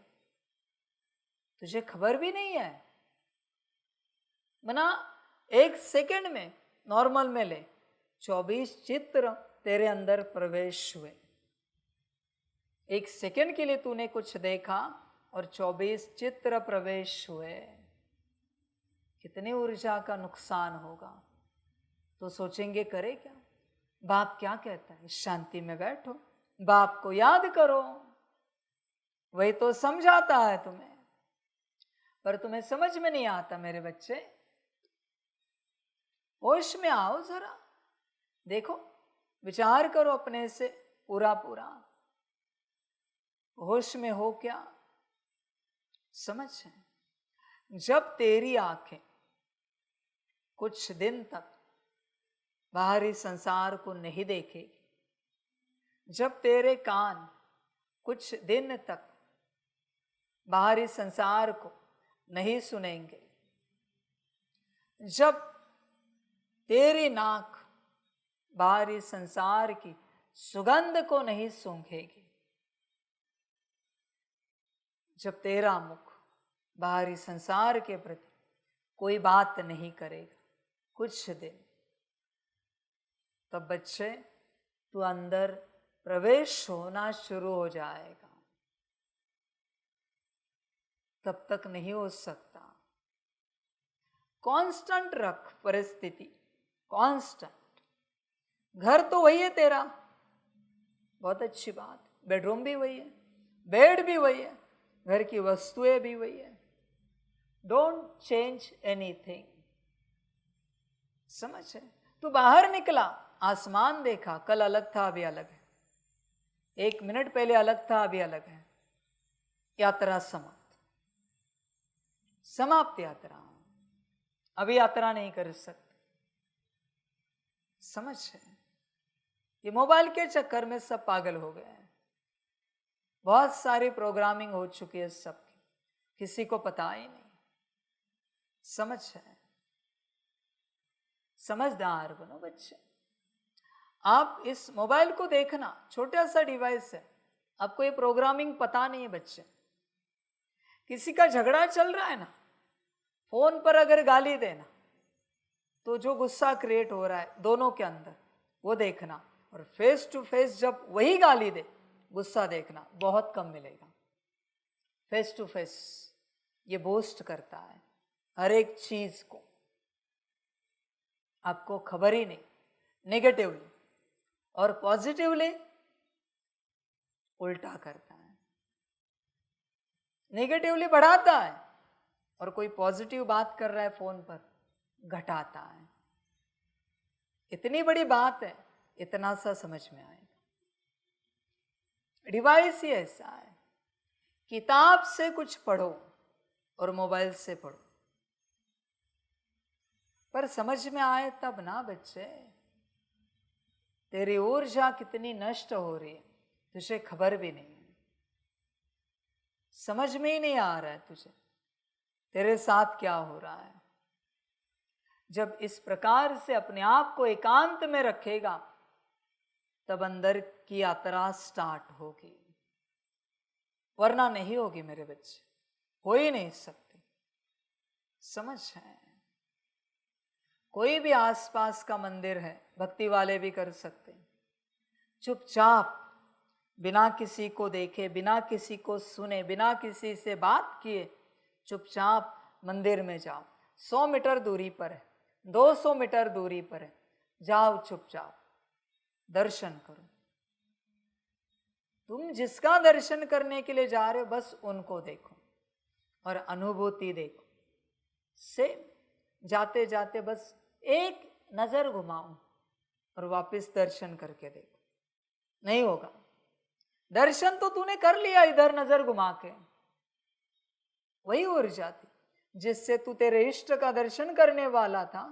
तुझे खबर भी नहीं है। मना 1 सेकेंड में नॉर्मल में ले 24 चित्र तेरे अंदर प्रवेश हुए। 1 सेकेंड के लिए तूने कुछ देखा और 24 चित्र प्रवेश हुए, कितनी ऊर्जा का नुकसान होगा। तो सोचेंगे करे क्या? बाप क्या कहता है? शांति में बैठो, बाप को याद करो, वही तो समझाता है तुम्हें। पर तुम्हें समझ में नहीं आता मेरे बच्चे। होश में आओ जरा, देखो, विचार करो अपने से पूरा पूरा, होश में हो क्या? समझ है? जब तेरी आंखें कुछ दिन तक बाहरी संसार को नहीं देखेगी, जब तेरे कान कुछ दिन तक बाहरी संसार को नहीं सुनेंगे, जब तेरी नाक बाहरी संसार की सुगंध को नहीं सूंघेगी, जब तेरा मुख बाहरी संसार के प्रति कोई बात नहीं करेगा कुछ दिन, तब बच्चे तू अंदर प्रवेश होना शुरू हो जाएगा। तब तक नहीं हो सकता। कांस्टेंट रख परिस्थिति, कांस्टेंट। घर तो वही है तेरा, बहुत अच्छी बात, बेडरूम भी वही है, बेड भी वही है, घर की वस्तुएं भी वही है। Don't change anything. समझ है? तू बाहर निकला, आसमान देखा, कल अलग था अभी अलग है, 1 मिनट पहले अलग था अभी अलग है। यात्रा समाप्त, समाप्त यात्रा, अभी यात्रा नहीं कर सकते। समझ है? ये मोबाइल के चक्कर में सब पागल हो गए हैं, बहुत सारी प्रोग्रामिंग हो चुकी है सबकी, किसी को पता ही नहीं। समझ है? समझदार बनो बच्चे। आप इस मोबाइल को देखना, छोटा सा डिवाइस है, आपको ये प्रोग्रामिंग पता नहीं है बच्चे। किसी का झगड़ा चल रहा है ना, फोन पर अगर गाली देना तो जो गुस्सा क्रिएट हो रहा है दोनों के अंदर वो देखना, और फेस टू फेस जब वही गाली दे गुस्सा देखना, बहुत कम मिलेगा। फेस टू फेस ये बूस्ट करता है हर एक चीज को, आपको खबर ही नहीं। नेगेटिवली और पॉजिटिवली उल्टा करता है, नेगेटिवली बढ़ाता है और कोई पॉजिटिव बात कर रहा है फोन पर घटाता है। इतनी बड़ी बात है, इतना सा समझ में आएगा। डिवाइस ही ऐसा है, किताब से कुछ पढ़ो और मोबाइल से पढ़ो, पर समझ में आए तब ना बच्चे। तेरी ऊर्जा कितनी नष्ट हो रही है तुझे खबर भी नहीं है, समझ में ही नहीं आ रहा है तुझे तेरे साथ क्या हो रहा है। जब इस प्रकार से अपने आप को एकांत में रखेगा तब अंदर की यात्रा स्टार्ट होगी, वरना नहीं होगी मेरे बच्चे, हो ही नहीं सकती। समझ है? कोई भी आसपास का मंदिर है, भक्ति वाले भी कर सकते हैं, चुपचाप बिना किसी को देखे, बिना किसी को सुने, बिना किसी से बात किए चुपचाप मंदिर में जाओ। 100 मीटर दूरी पर है, 200 मीटर दूरी पर है, जाओ चुपचाप दर्शन करो। तुम जिसका दर्शन करने के लिए जा रहे हो बस उनको देखो और अनुभूति देखो। सेम जाते जाते बस एक नजर घुमाओ और वापस दर्शन करके देखो, नहीं होगा। दर्शन तो तूने कर लिया इधर नजर घुमा के, वही ऊर्जा थी जिससे तू तेरे इष्ट का दर्शन करने वाला था,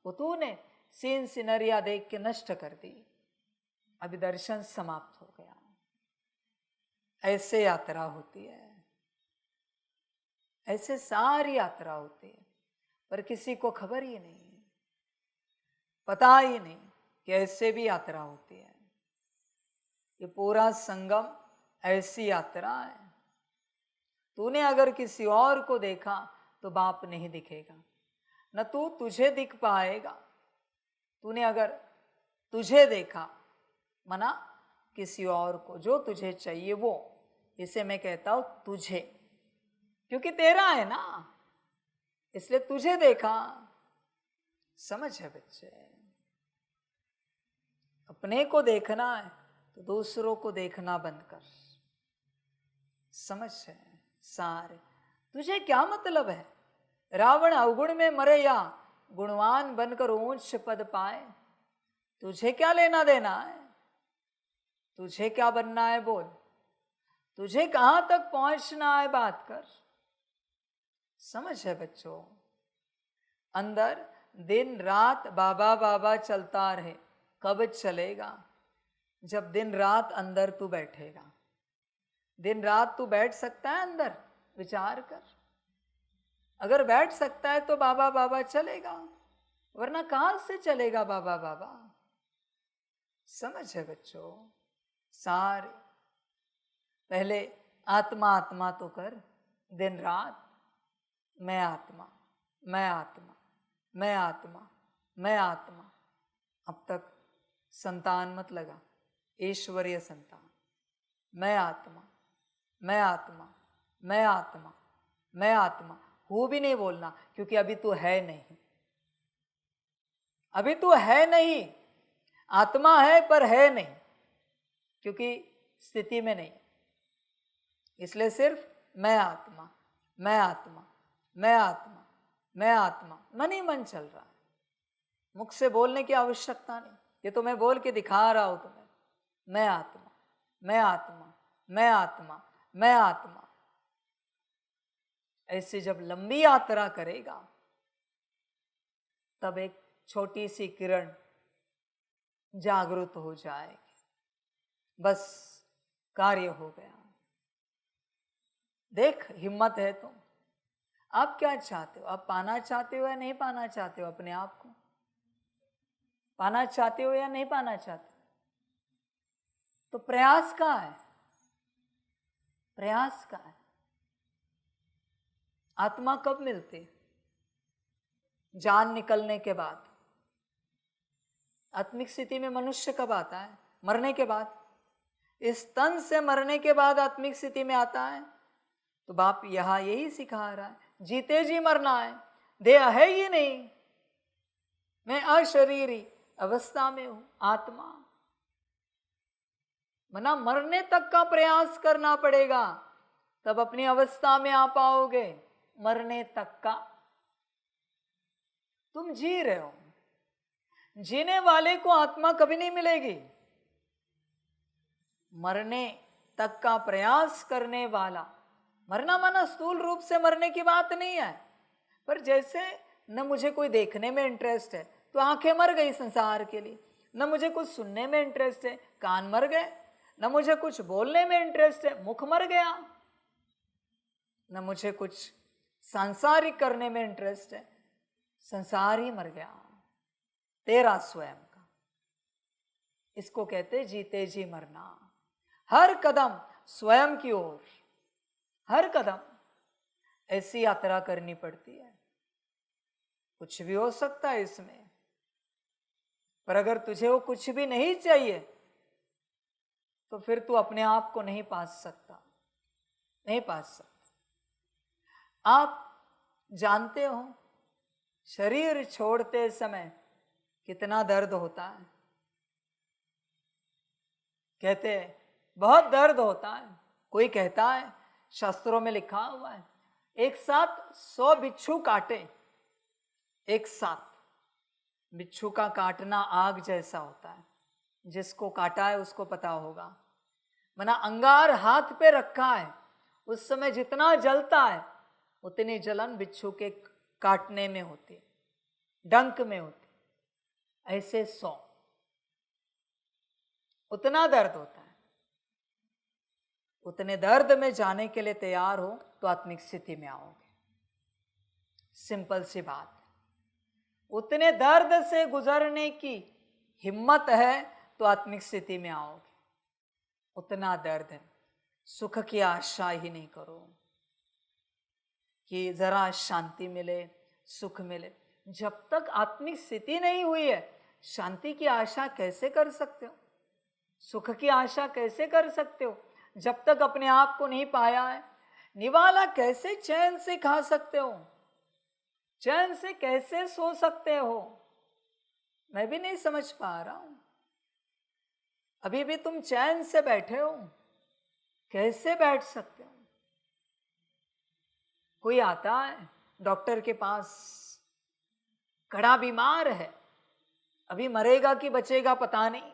वो तूने सीन सिनरिया देख के नष्ट कर दी। अभी दर्शन समाप्त हो गया। ऐसे यात्रा होती है, ऐसे सारी यात्रा होती है, पर किसी को खबर ही नहीं है, पता ही नहीं कि ऐसे भी यात्रा होती है। ये पूरा संगम ऐसी यात्रा है। तूने अगर किसी और को देखा तो बाप नहीं दिखेगा, न तू तुझे दिख पाएगा। तूने अगर तुझे देखा, मना किसी और को, जो तुझे चाहिए वो, इसे मैं कहता हूं तुझे, क्योंकि तेरा है ना, इसलिए तुझे देखा। समझ है बच्चे? अपने को देखना है तो दूसरों को देखना बंद कर। समझ है? सारे तुझे क्या मतलब है रावण अवगुण में मरे या गुणवान बनकर ऊंच पद पाए? तुझे क्या लेना देना है? तुझे क्या बनना है बोल? तुझे कहां तक पहुंचना है बात कर। समझ है बच्चों? अंदर दिन रात बाबा बाबा चलता रहे। कब चलेगा? जब दिन रात अंदर तू बैठेगा। दिन रात तू बैठ सकता है अंदर? विचार कर। अगर बैठ सकता है तो बाबा बाबा चलेगा, वरना कहां से चलेगा बाबा बाबा। समझ है बच्चों? सारे पहले आत्मा आत्मा तो कर, दिन रात मैं आत्मा, मैं आत्मा, मैं आत्मा, मैं आत्मा। अब तक संतान मत लगा, ईश्वरीय संतान। मैं आत्मा, मैं आत्मा, मैं आत्मा, मैं आत्मा। हूँ भी नहीं बोलना, क्योंकि अभी तू है नहीं, अभी तू है नहीं। आत्मा है पर है नहीं, क्योंकि स्थिति में नहीं। इसलिए सिर्फ मैं आत्मा, मैं आत्मा, मैं आत्मा, मैं आत्मा, मन ही मन चल रहा है। मुख से बोलने की आवश्यकता नहीं, ये तो मैं बोल के दिखा रहा हूं तुम्हें। मैं आत्मा, मैं आत्मा, मैं आत्मा, मैं आत्मा। ऐसे जब लंबी यात्रा करेगा तब एक छोटी सी किरण जागृत हो जाएगी, बस कार्य हो गया। देख, हिम्मत है तुम। आप क्या चाहते हो? आप पाना चाहते हो या नहीं पाना चाहते हो अपने आप को? पाना चाहते हो या नहीं पाना चाहते? तो प्रयास कहाँ है? प्रयास कहाँ है? आत्मा कब मिलती है? जान निकलने के बाद। आत्मिक स्थिति में मनुष्य कब आता है? मरने के बाद। इस तन से मरने के बाद आत्मिक स्थिति में आता है। तो बाप यहां यही सिखा रहा है, जीते जी मरना है, देह है ही नहीं, मैं अशरीरी अवस्था में हूं, आत्मा। मना मरने तक का प्रयास करना पड़ेगा, तब अपनी अवस्था में आ पाओगे। मरने तक का तुम जी रहे हो, जीने वाले को आत्मा कभी नहीं मिलेगी। मरने तक का प्रयास करने वाला, मरना माना स्थूल रूप से मरने की बात नहीं है, पर जैसे न मुझे कोई देखने में इंटरेस्ट है तो आंखें मर गई संसार के लिए, न मुझे कुछ सुनने में इंटरेस्ट है, कान मर गए, न मुझे कुछ बोलने में इंटरेस्ट है, मुख मर गया, न मुझे कुछ सांसारिक करने में इंटरेस्ट है, संसार ही मर गया, तेरा स्वयं का। इसको कहते जीते जी मरना। हर कदम स्वयं की ओर, हर कदम ऐसी यात्रा करनी पड़ती है। कुछ भी हो सकता है इसमें, पर अगर तुझे वो कुछ भी नहीं चाहिए तो फिर तू अपने आप को नहीं पा सकता, नहीं पा सकता। आप जानते हो शरीर छोड़ते समय कितना दर्द होता है? कहते हैं बहुत दर्द होता है। कोई कहता है, शास्त्रों में लिखा हुआ है, एक साथ 100 बिच्छू काटे, एक साथ। बिच्छू का काटना आग जैसा होता है, जिसको काटा है उसको पता होगा। मना अंगार हाथ पे रखा है, उस समय जितना जलता है उतनी जलन बिच्छू के काटने में होती है, डंक में होती है। ऐसे 100, उतना दर्द होता है। उतने दर्द में जाने के लिए तैयार हो तो आत्मिक स्थिति में आओगे। सिंपल सी बात। उतने दर्द से गुजरने की हिम्मत है तो आत्मिक स्थिति में आओगे। उतना दर्द है, सुख की आशा ही नहीं करो कि जरा शांति मिले, सुख मिले। जब तक आत्मिक स्थिति नहीं हुई है, शांति की आशा कैसे कर सकते हो? सुख की आशा कैसे कर सकते हो? जब तक अपने आप को नहीं पाया है। निवाला कैसे चैन से खा सकते हो? चैन से कैसे सो सकते हो? मैं भी नहीं समझ पा रहा हूं। अभी भी तुम चैन से बैठे हो, कैसे बैठ सकते हो? कोई आता है डॉक्टर के पास, कड़ा बीमार है, अभी मरेगा कि बचेगा पता नहीं,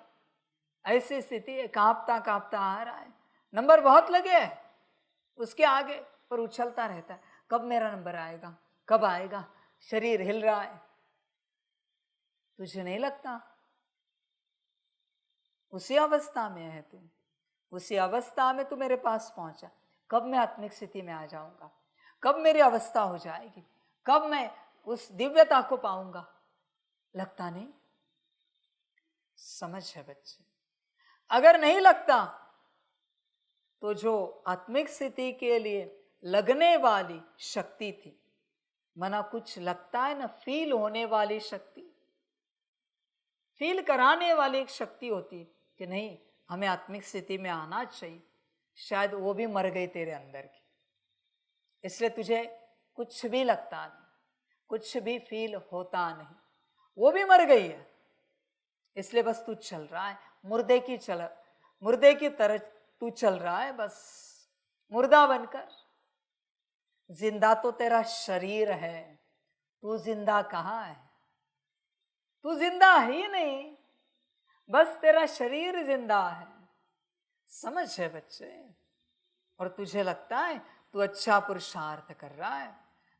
ऐसी स्थिति है, कांपता कांपता आ रहा है, नंबर बहुत लगे है उसके आगे, पर उछलता रहता है, कब मेरा नंबर आएगा, कब आएगा? शरीर हिल रहा है। तुझे नहीं लगता उसी अवस्था में है तू? उसी अवस्था में तू मेरे पास पहुंचा, कब मैं आत्मिक स्थिति में आ जाऊंगा, कब मेरी अवस्था हो जाएगी, कब मैं उस दिव्यता को पाऊंगा? लगता नहीं। समझ है बच्चे? अगर नहीं लगता तो जो आत्मिक स्थिति के लिए लगने वाली शक्ति थी, मना कुछ लगता है ना, फील होने वाली शक्ति, फील कराने वाली एक शक्ति होती है कि नहीं हमें आत्मिक स्थिति में आना चाहिए, शायद वो भी मर गई तेरे अंदर की। इसलिए तुझे कुछ भी लगता नहीं, कुछ भी फील होता नहीं, वो भी मर गई है, इसलिए बस तू चल रहा है मुर्दे की तरह तू चल रहा है, बस मुर्दा बनकर। जिंदा तो तेरा शरीर है, तू जिंदा कहाँ है? तू जिंदा ही नहीं, बस तेरा शरीर जिंदा है। समझ है बच्चे? और तुझे लगता है तू अच्छा पुरुषार्थ कर रहा है,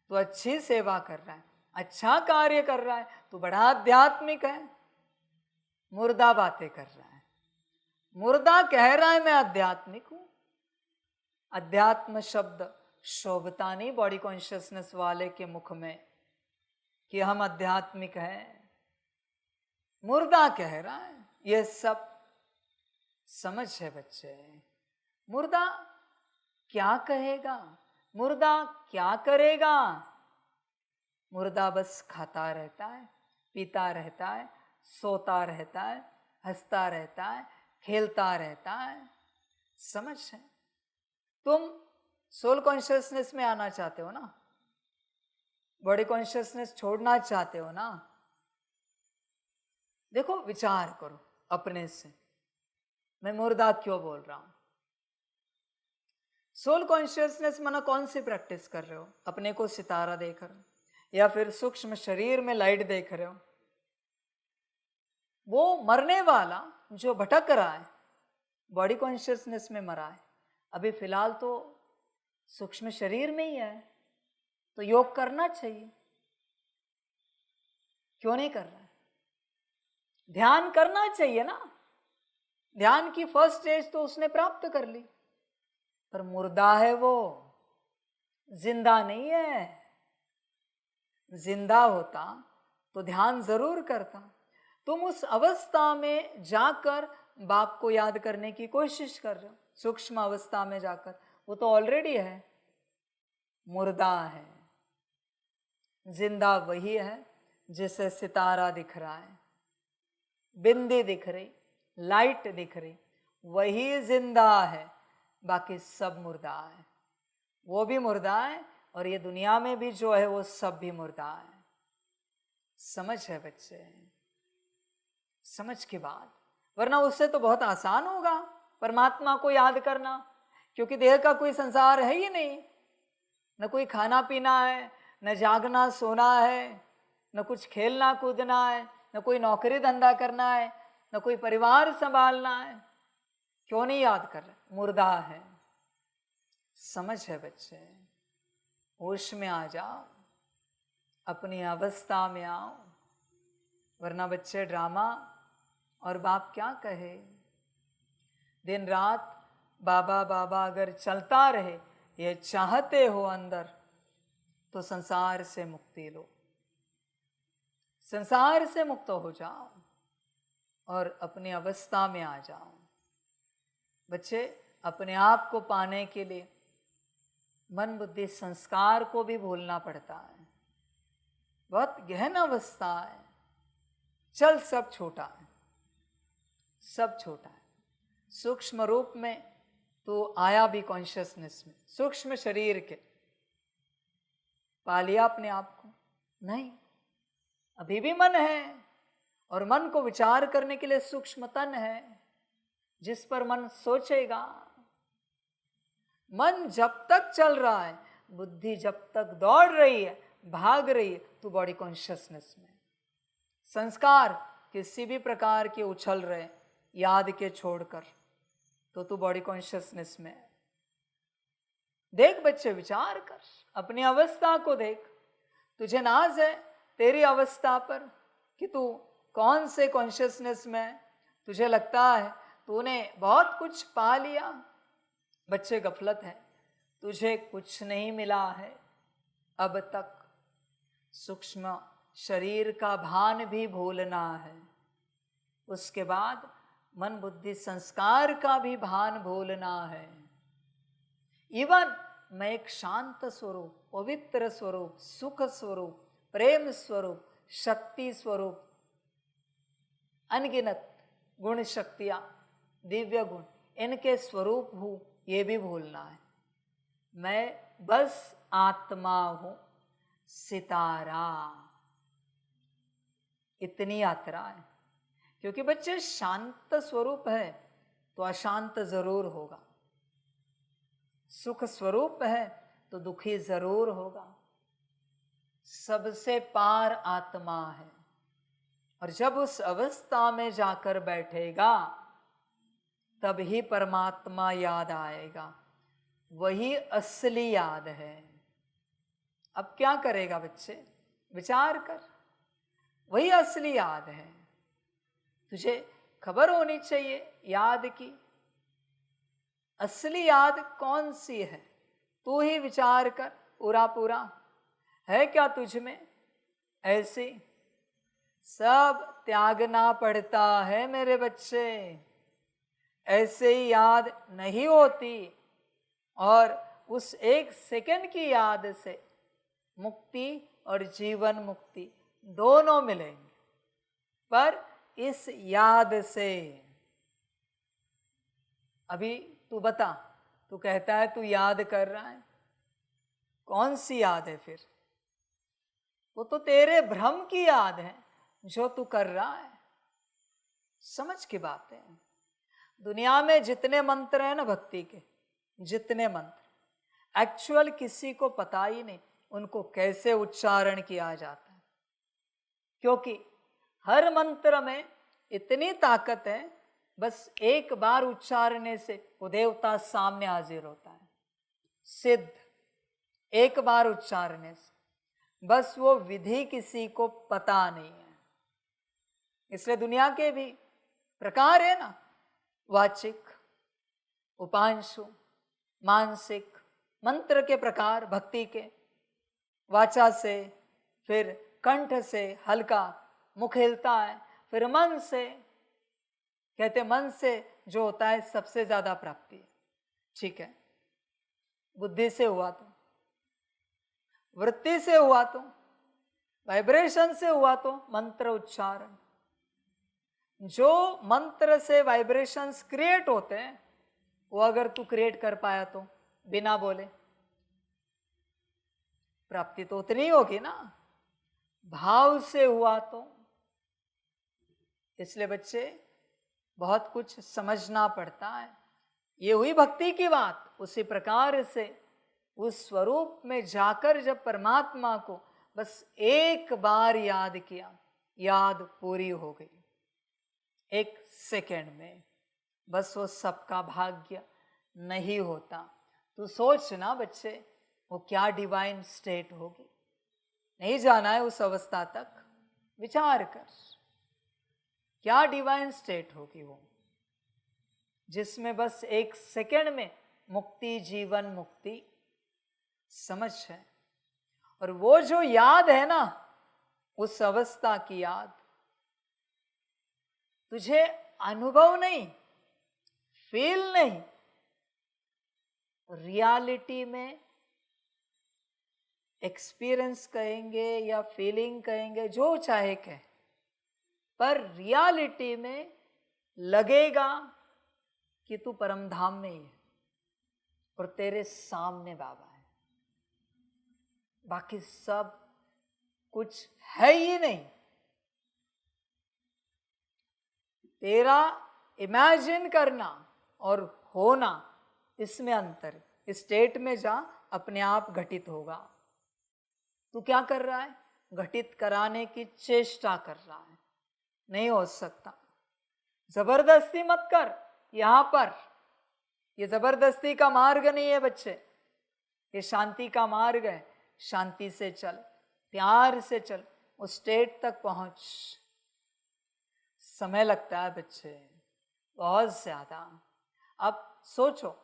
तू अच्छी सेवा कर रहा है, अच्छा कार्य कर रहा है, तू बड़ा आध्यात्मिक है। मुर्दा बातें कर रहा है, मुर्दा कह रहा है मैं आध्यात्मिक हूं। अध्यात्म शब्द शोभता नहीं बॉडी कॉन्शियसनेस वाले के मुख में कि हम आध्यात्मिक हैं। मुर्दा कह रहा है ये सब। समझ है बच्चे? मुर्दा क्या कहेगा, मुर्दा क्या करेगा? मुर्दा बस खाता रहता है, पीता रहता है, सोता रहता है, हंसता रहता है, खेलता रहता है। समझ है? तुम सोल कॉन्शियसनेस में आना चाहते हो ना, बॉडी कॉन्शियसनेस छोड़ना चाहते हो ना? देखो, विचार करो अपने से, मैं मुर्दा क्यों बोल रहा हूं? सोल कॉन्शियसनेस माना कौन सी प्रैक्टिस कर रहे हो? अपने को सितारा देख रहे हो या फिर सूक्ष्म शरीर में लाइट देख रहे हो? वो मरने वाला जो भटक रहा है बॉडी कॉन्शियसनेस में मरा है, अभी फिलहाल तो सूक्ष्म शरीर में ही है, तो योग करना चाहिए। क्यों नहीं कर रहा है? ध्यान करना चाहिए ना। ध्यान की फर्स्ट स्टेज तो उसने प्राप्त कर ली, पर मुर्दा है वो, जिंदा नहीं है। जिंदा होता तो ध्यान जरूर करता। तुम उस अवस्था में जाकर बाप को याद करने की कोशिश कर रहे हो, सूक्ष्म अवस्था में जाकर, वो तो ऑलरेडी है, मुर्दा है। जिंदा वही है जिसे सितारा दिख रहा है, बिंदी दिख रही, लाइट दिख रही, वही जिंदा है, बाकी सब मुर्दा है। वो भी मुर्दा है और ये दुनिया में भी जो है वो सब भी मुर्दा है। समझ है बच्चे? समझ की बात, वरना उससे तो बहुत आसान होगा परमात्मा को याद करना, क्योंकि देह का कोई संसार है ही नहीं, न कोई खाना पीना है, न जागना सोना है, न कुछ खेलना कूदना है, न कोई नौकरी धंधा करना है, न कोई परिवार संभालना है। क्यों नहीं याद कर रहे? मुर्दा है। समझ है बच्चे? होश में आ जाओ, अपनी अवस्था में आओ, वरना बच्चे ड्रामा और बाप क्या कहे। दिन रात बाबा बाबा अगर चलता रहे, ये चाहते हो अंदर, तो संसार से मुक्ति लो, संसार से मुक्त हो जाओ और अपनी अवस्था में आ जाओ। बच्चे, अपने आप को पाने के लिए मन बुद्धि संस्कार को भी भूलना पड़ता है। बहुत गहन अवस्था है। चल, सब छोटा है, सब छोटा है। सूक्ष्म रूप में तो आया भी कॉन्शियसनेस में, सूक्ष्म शरीर के पा लिया अपने आप को? नहीं, अभी भी मन है, और मन को विचार करने के लिए सूक्ष्म तन है जिस पर मन सोचेगा। मन जब तक चल रहा है, बुद्धि जब तक दौड़ रही है, भाग रही है, तो बॉडी कॉन्शियसनेस में। संस्कार किसी भी प्रकार के उछल रहे याद के छोड़कर, तो तू बॉडी कॉन्शियसनेस में। देख बच्चे, विचार कर, अपनी अवस्था को देख। तुझे नाज है तेरी अवस्था पर कि तू कौन से कॉन्शियसनेस में। तुझे लगता है तूने बहुत कुछ पा लिया। बच्चे, गफलत है, तुझे कुछ नहीं मिला है अब तक। सूक्ष्म शरीर का भान भी भूलना है, उसके बाद मन बुद्धि संस्कार का भी भान भूलना है। इवन मैं एक शांत स्वरूप, पवित्र स्वरूप, सुख स्वरूप, प्रेम स्वरूप, शक्ति स्वरूप, अनगिनत गुण शक्तियां, दिव्य गुण, इनके स्वरूप हूं, ये भी भूलना है। मैं बस आत्मा हूं सितारा। इतनी यात्रा है, क्योंकि बच्चे शांत स्वरूप है तो अशांत जरूर होगा, सुख स्वरूप है तो दुखी जरूर होगा। सबसे पार आत्मा है, और जब उस अवस्था में जाकर बैठेगा तब ही परमात्मा याद आएगा, वही असली याद है। अब क्या करेगा बच्चे, विचार कर, वही असली याद है। तुझे खबर होनी चाहिए याद की, असली याद कौन सी है, तू ही विचार कर। पूरा पूरा है क्या तुझ में ऐसी? सब त्यागना पड़ता है मेरे बच्चे, ऐसे ही याद नहीं होती। और उस एक सेकंड की याद से मुक्ति और जीवन मुक्ति दोनों मिलेंगे, पर इस याद से। अभी तू बता, तू कहता है तू याद कर रहा है, कौन सी याद है फिर? वो तो तेरे भ्रम की याद है जो तू कर रहा है। समझ की बात है। दुनिया में जितने मंत्र हैं ना भक्ति के, जितने मंत्र, एक्चुअल किसी को पता ही नहीं उनको कैसे उच्चारण किया जाता है, क्योंकि हर मंत्र में इतनी ताकत है, बस एक बार उच्चारने से वो देवता सामने हाजिर होता है, सिद्ध। एक बार उच्चारने से, बस वो विधि किसी को पता नहीं है। इसलिए दुनिया के भी प्रकार है ना, वाचिक, उपांशु, मानसिक, मंत्र के प्रकार भक्ति के। वाचा से, फिर कंठ से हल्का मुख हिलता है, फिर मन से, कहते मन से जो होता है सबसे ज्यादा प्राप्ति है। ठीक है, बुद्धि से हुआ तो, वृत्ति से हुआ तो, वाइब्रेशन से हुआ तो मंत्र उच्चारण। जो मंत्र से वाइब्रेशंस क्रिएट होते हैं वो अगर तू क्रिएट कर पाया तो बिना बोले, प्राप्ति तो उतनी होगी ना। भाव से हुआ तो। इसलिए बच्चे बहुत कुछ समझना पड़ता है। ये हुई भक्ति की बात। उसी प्रकार से उस स्वरूप में जाकर जब परमात्मा को बस एक बार याद किया, याद पूरी हो गई एक सेकेंड में। बस वो सबका भाग्य नहीं होता। तू सोच ना बच्चे, वो क्या डिवाइन स्टेट होगी। नहीं जाना है उस अवस्था तक, विचार कर क्या डिवाइन स्टेट होगी वो, जिसमें बस एक सेकेंड में मुक्ति, जीवन मुक्ति। समझ है। और वो जो याद है ना, उस अवस्था की याद, तुझे अनुभव नहीं, फील नहीं, रियलिटी में एक्सपीरियंस कहेंगे या फीलिंग कहेंगे, जो चाहे कहे, पर रियलिटी में लगेगा कि तू परमधाम में ही है और तेरे सामने बाबा है। बाकी सब कुछ है ही नहीं। तेरा इमेजिन करना और होना, इसमें अंतर है। इस स्टेट में जा, अपने आप घटित होगा। तू क्या कर रहा है? घटित कराने की चेष्टा कर रहा है। नहीं हो सकता। जबरदस्ती मत कर। यहां पर ये जबरदस्ती का मार्ग नहीं है बच्चे, ये शांति का मार्ग है। शांति से चल, प्यार से चल, उस स्टेट तक पहुंच। समय लगता है बच्चे, बहुत ज्यादा। अब सोचो,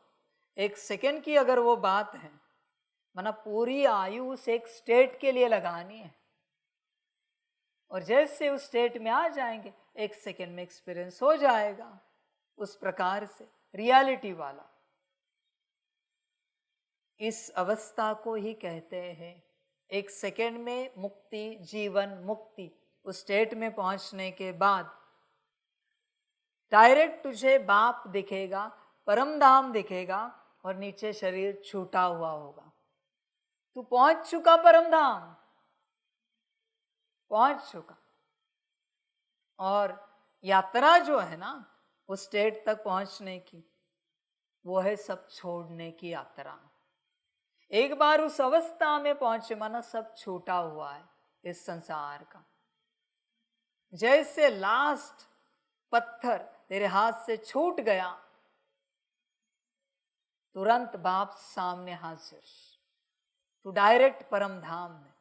एक सेकेंड की अगर वो बात है, माना पूरी आयु उस एक स्टेट के लिए लगानी है, और जैसे उस स्टेट में आ जाएंगे, एक सेकेंड में एक्सपीरियंस हो जाएगा। उस प्रकार से रियलिटी वाला, इस अवस्था को ही कहते हैं एक सेकेंड में मुक्ति, जीवन मुक्ति। उस स्टेट में पहुंचने के बाद डायरेक्ट तुझे बाप दिखेगा, परम धाम दिखेगा, और नीचे शरीर छूटा हुआ होगा। तू पहुंच चुका परम धाम, पहुंच चुका। और यात्रा जो है ना उस स्टेट तक पहुंचने की, वो है सब छोड़ने की यात्रा। एक बार उस अवस्था में पहुंचे माना सब छूटा हुआ है इस संसार का। जैसे लास्ट पत्थर तेरे हाथ से छूट गया, तुरंत बाप सामने हाजिर, तू डायरेक्ट परम धाम में।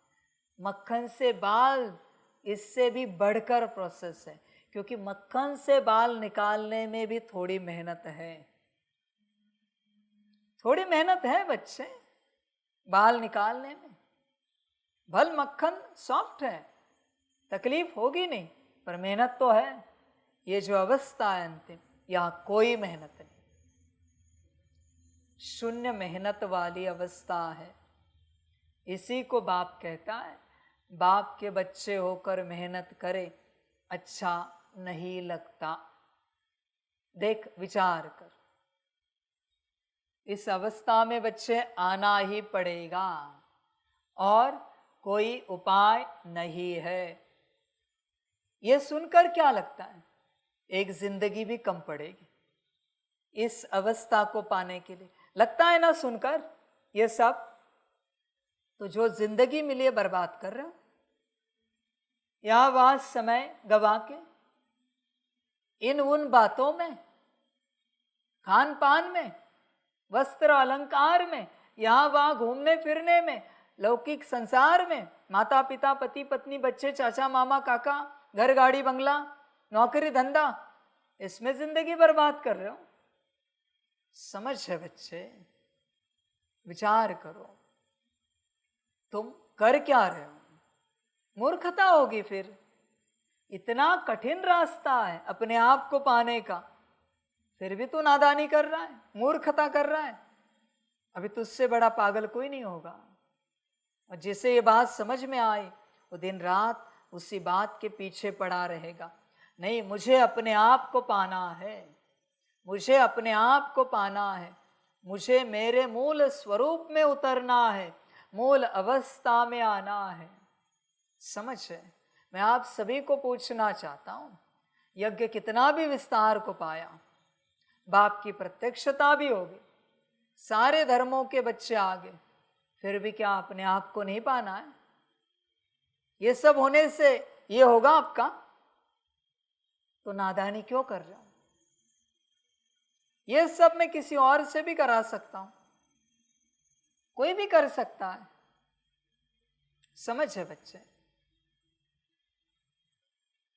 मक्खन से बाल इससे भी बढ़कर प्रोसेस है, क्योंकि मक्खन से बाल निकालने में भी थोड़ी मेहनत है, थोड़ी मेहनत है बच्चे बाल निकालने में। भल मक्खन सॉफ्ट है, तकलीफ होगी नहीं, पर मेहनत तो है। ये जो अवस्था है अंतिम, यहां कोई मेहनत नहीं, शून्य मेहनत वाली अवस्था है। इसी को बाप कहता है, बाप के बच्चे होकर मेहनत करे अच्छा नहीं लगता। देख विचार कर, इस अवस्था में बच्चे आना ही पड़ेगा और कोई उपाय नहीं है। ये सुनकर क्या लगता है, एक जिंदगी भी कम पड़ेगी इस अवस्था को पाने के लिए, लगता है ना सुनकर ये सब। तो जो जिंदगी मिली है बर्बाद कर रहे हो, या वहां समय गवा के इन उन बातों में, खान पान में, वस्त्र अलंकार में, यहां वहां घूमने फिरने में, लौकिक संसार में, माता पिता पति पत्नी बच्चे चाचा मामा काका, घर गाड़ी बंगला नौकरी धंधा, इसमें जिंदगी बर्बाद कर रहे हो। समझ है बच्चे, विचार करो तुम कर क्या रहे हो। मूर्खता होगी फिर, इतना कठिन रास्ता है अपने आप को पाने का, फिर भी तू नादानी कर रहा है, मूर्खता कर रहा है। अभी तुझसे बड़ा पागल कोई नहीं होगा। और जिसे ये बात समझ में आई वो दिन रात उसी बात के पीछे पड़ा रहेगा। नहीं, मुझे अपने आप को पाना है, मुझे अपने आप को पाना है, मुझे मेरे मूल स्वरूप में उतरना है, मूल अवस्था में आना है। समझ है। मैं आप सभी को पूछना चाहता हूं, यज्ञ कितना भी विस्तार को पाया, बाप की प्रत्यक्षता भी होगी, सारे धर्मों के बच्चे आ गए, फिर भी क्या अपने आप को नहीं पाना है? ये सब होने से ये होगा आपका, तो नादानी क्यों कर रहा हूं? ये सब मैं किसी और से भी करा सकता हूं, कोई भी कर सकता है। समझ है बच्चे।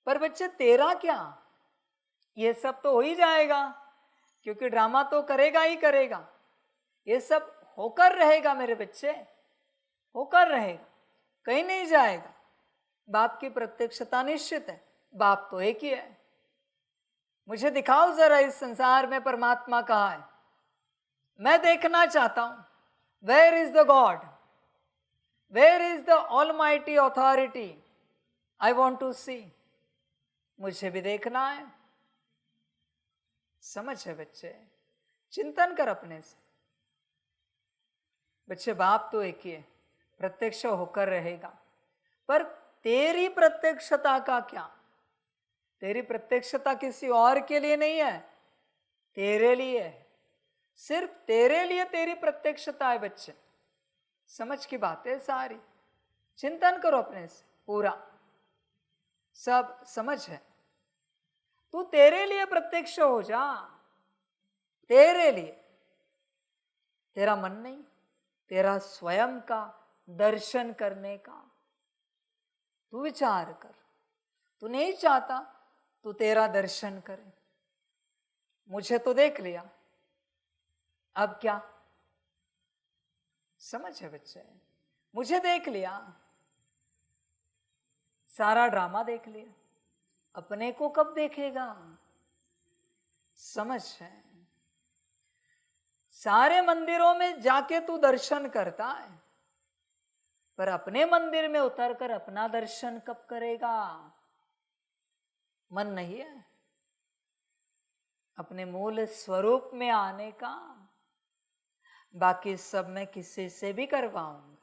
पर बच्चे तेरा क्या, ये सब तो हो ही जाएगा, क्योंकि ड्रामा तो करेगा ही करेगा। ये सब होकर रहेगा मेरे बच्चे, होकर रहेगा, कहीं नहीं जाएगा। बाप की प्रत्यक्षता निश्चित है, बाप तो एक ही है। मुझे दिखाओ जरा इस संसार में परमात्मा कहाँ है, मैं देखना चाहता हूं। Where is the God, where is the almighty authority, I want to see. मुझे भी देखना है। समझ है बच्चे, चिंतन कर अपने से। बच्चे बाप तो एक ही है, प्रत्यक्ष होकर रहेगा, पर तेरी प्रत्यक्षता का क्या? तेरी प्रत्यक्षता किसी और के लिए नहीं है, तेरे लिए है, सिर्फ तेरे लिए तेरी प्रत्यक्षता है बच्चे। समझ की बात है सारी, चिंतन करो अपने से पूरा, सब समझ है। तू तेरे लिए प्रत्यक्ष हो जा, तेरे लिए, तेरा मन नहीं, तेरा स्वयं का दर्शन करने का। तू विचार कर, तू नहीं चाहता तू तेरा दर्शन करे। मुझे तो देख लिया, अब क्या? समझ है बच्चे, मुझे देख लिया, सारा ड्रामा देख लिया, अपने को कब देखेगा? समझ है। सारे मंदिरों में जाके तू दर्शन करता है, पर अपने मंदिर में उतरकर अपना दर्शन कब करेगा? मन नहीं है अपने मूल स्वरूप में आने का। बाकी सब मैं किसी से भी करवाऊंगा,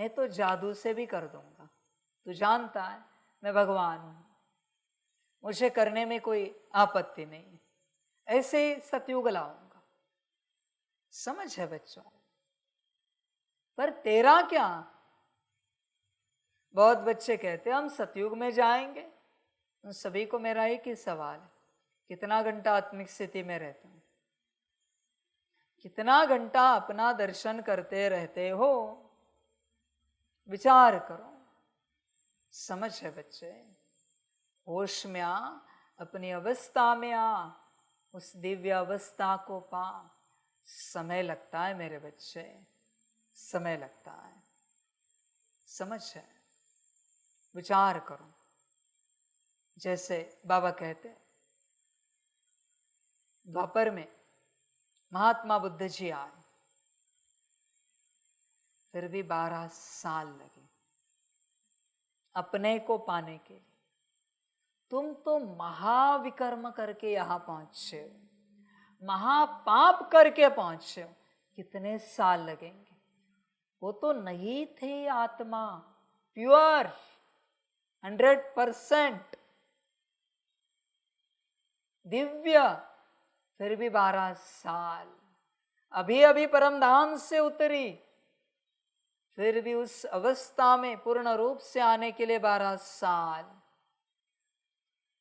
नहीं तो जादू से भी कर दूंगा। तू जानता है मैं भगवान हूं, मुझे करने में कोई आपत्ति नहीं है। ऐसे ही सतयुग लाऊंगा। समझ है बच्चों? पर तेरा क्या? बहुत बच्चे कहते हम सतयुग में जाएंगे। उन सभी को मेरा एक ही सवाल है, कितना घंटा आत्मिक स्थिति में रहते हो? कितना घंटा अपना दर्शन करते रहते हो? विचार करो। समझ है बच्चे? होश में आ, अपनी अवस्था में आ, उस दिव्य अवस्था को पा। समय लगता है मेरे बच्चे, समय लगता है। समझ है? विचार करो। जैसे बाबा कहते द्वापर में महात्मा बुद्ध जी आए, फिर भी 12 साल लगे अपने को पाने के लिए। तुम तो महाविकर्म करके यहां पहुंचे हो, महापाप करके पहुंचे हो, कितने साल लगेंगे? वो तो नहीं थे आत्मा, प्योर 100% दिव्य, फिर भी 12 साल। अभी अभी परम धाम से उतरी, फिर भी उस अवस्था में पूर्ण रूप से आने के लिए 12 साल।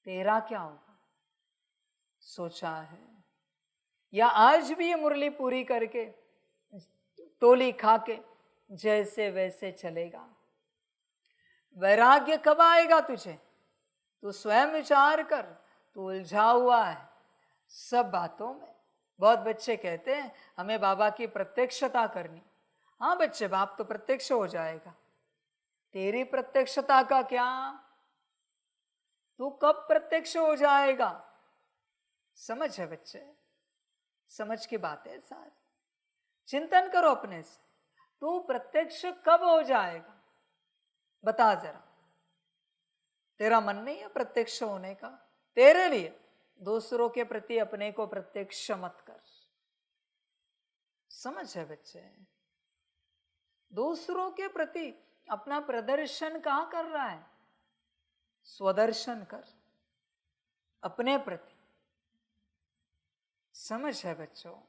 तेरा क्या होगा? सोचा है? या आज भी ये मुरली पूरी करके टोली खा के जैसे वैसे चलेगा? वैराग्य कब आएगा तुझे? तू स्वयं विचार कर। तू उलझा हुआ है सब बातों में। बहुत बच्चे कहते हैं हमें बाबा की प्रत्यक्षता करनी। हाँ बच्चे, बाप तो प्रत्यक्ष हो जाएगा। तेरी प्रत्यक्षता का क्या? तू कब प्रत्यक्ष हो जाएगा? समझ है बच्चे? समझ की बात है सारी। चिंतन करो अपने से, तू प्रत्यक्ष कब हो जाएगा? बता जरा। तेरा मन नहीं है प्रत्यक्ष होने का? तेरे लिए दूसरों के प्रति अपने को प्रत्यक्ष मत कर। समझ है बच्चे? दूसरों के प्रति अपना प्रदर्शन कहां कर रहा है? स्वदर्शन कर अपने प्रति। समझ है बच्चों?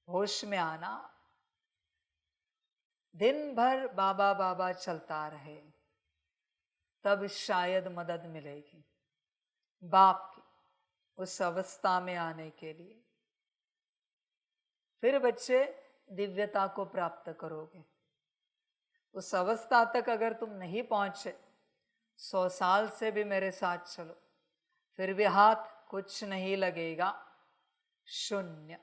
होश में आना। दिन भर बाबा बाबा चलता रहे, तब शायद मदद मिलेगी बाप की उस अवस्था में आने के लिए। फिर बच्चे दिव्यता को प्राप्त करोगे। उस अवस्था तक अगर तुम नहीं पहुंचे, 100 साल से भी मेरे साथ चलो, फिर भी हाथ कुछ नहीं लगेगा, शून्य।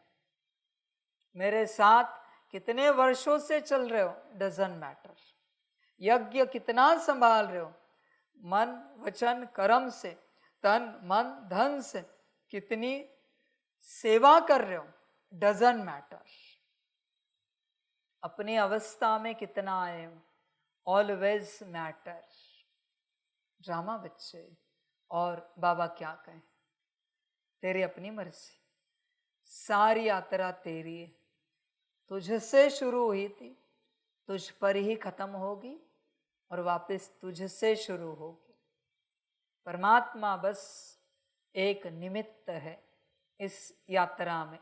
मेरे साथ कितने वर्षों से चल रहे हो, डजंट मैटर। यज्ञ कितना संभाल रहे हो, मन वचन कर्म से, तन मन धन से कितनी सेवा कर रहे हो, डजंट मैटर। अपनी अवस्था में कितना आए हो, ऑलवेज मैटर। ड्रामा बच्चे। और बाबा क्या कहें, तेरी अपनी मर्जी। सारी यात्रा तेरी है। तुझसे शुरू हुई थी, तुझ पर ही खत्म होगी और वापस तुझसे शुरू होगी। परमात्मा बस एक निमित्त है इस यात्रा में।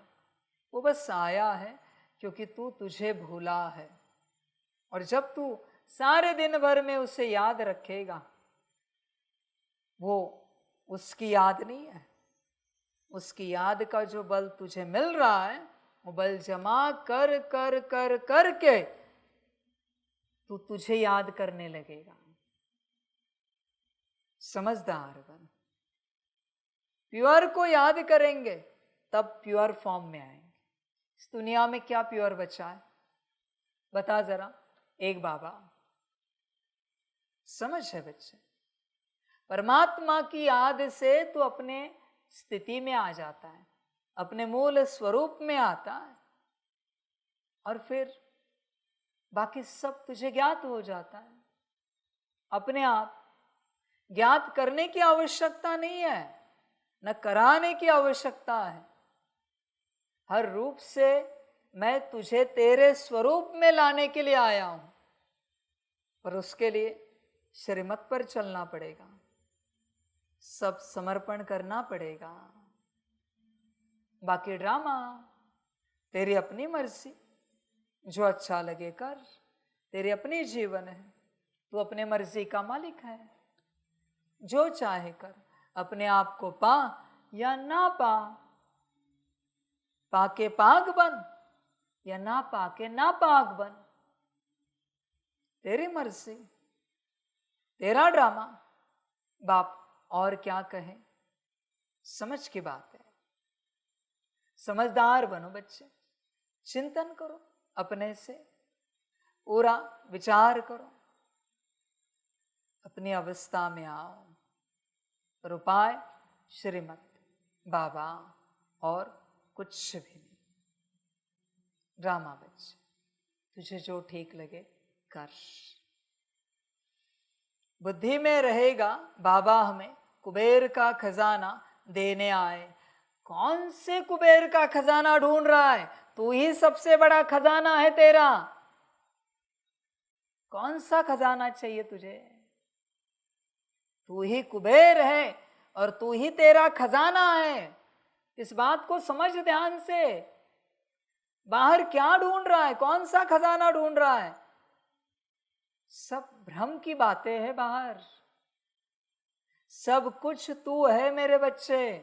वो बस आया है क्योंकि तू तुझे भूला है। और जब तू सारे दिन भर में उसे याद रखेगा, वो उसकी याद नहीं है, उसकी याद का जो बल तुझे मिल रहा है, वो बल जमा कर कर कर कर के तू तुझे याद करने लगेगा। समझदार बन। प्योर को याद करेंगे तब प्योर फॉर्म में आएंगे। इस दुनिया में क्या प्योर बचा है? बता जरा एक बाबा। समझ है बच्चे? परमात्मा की याद से तू अपने स्थिति में आ जाता है, अपने मूल स्वरूप में आता है, और फिर बाकी सब तुझे ज्ञात हो जाता है अपने आप। ज्ञात करने की आवश्यकता नहीं है, न कराने की आवश्यकता है। हर रूप से मैं तुझे तेरे स्वरूप में लाने के लिए आया हूं। पर उसके लिए श्रीमत पर चलना पड़ेगा, सब समर्पण करना पड़ेगा। बाकी ड्रामा तेरी अपनी मर्जी, जो अच्छा लगे कर, तेरी अपनी जीवन है, तू अपने मर्जी का मालिक है, जो चाहे कर, अपने आप को पा या ना पा, पाके पाक बन या ना पाके ना पाक बन, तेरी मर्जी, तेरा ड्रामा। बाप और क्या कहे, समझ की बात है। समझदार बनो बच्चे, चिंतन करो, अपने से पूरा विचार करो, अपनी अवस्था में आओ। पर उपाय श्रीमत, बाबा और कुछ भी नहीं। ड्रामा बच्चे, तुझे जो ठीक लगे कर। बुद्धि में रहेगा बाबा हमें कुबेर का खजाना देने आए। कौन से कुबेर का खजाना ढूंढ रहा है? तू ही सबसे बड़ा खजाना है तेरा। कौन सा खजाना चाहिए तुझे? तू ही कुबेर है और तू ही तेरा खजाना है। इस बात को समझ ध्यान से। बाहर क्या ढूंढ रहा है? कौन सा खजाना ढूंढ रहा है? सब भ्रम की बातें हैं बाहर। सब कुछ तू है मेरे बच्चे।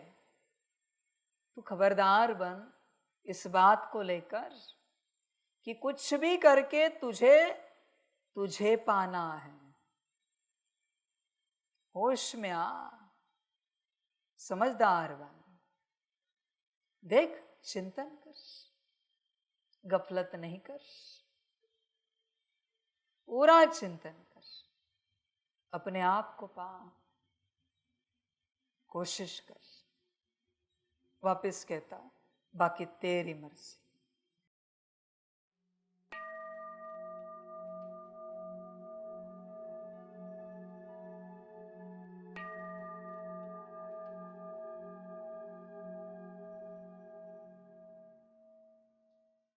तू खबरदार बन इस बात को लेकर कि कुछ भी करके तुझे पाना है। होश में आ, समझदार बन। देख, चिंतन कर, गफलत नहीं कर, पूरा चिंतन कर, अपने आप को पा, कोशिश कर। वापिस कहता हूं, बाकी तेरी मर्जी।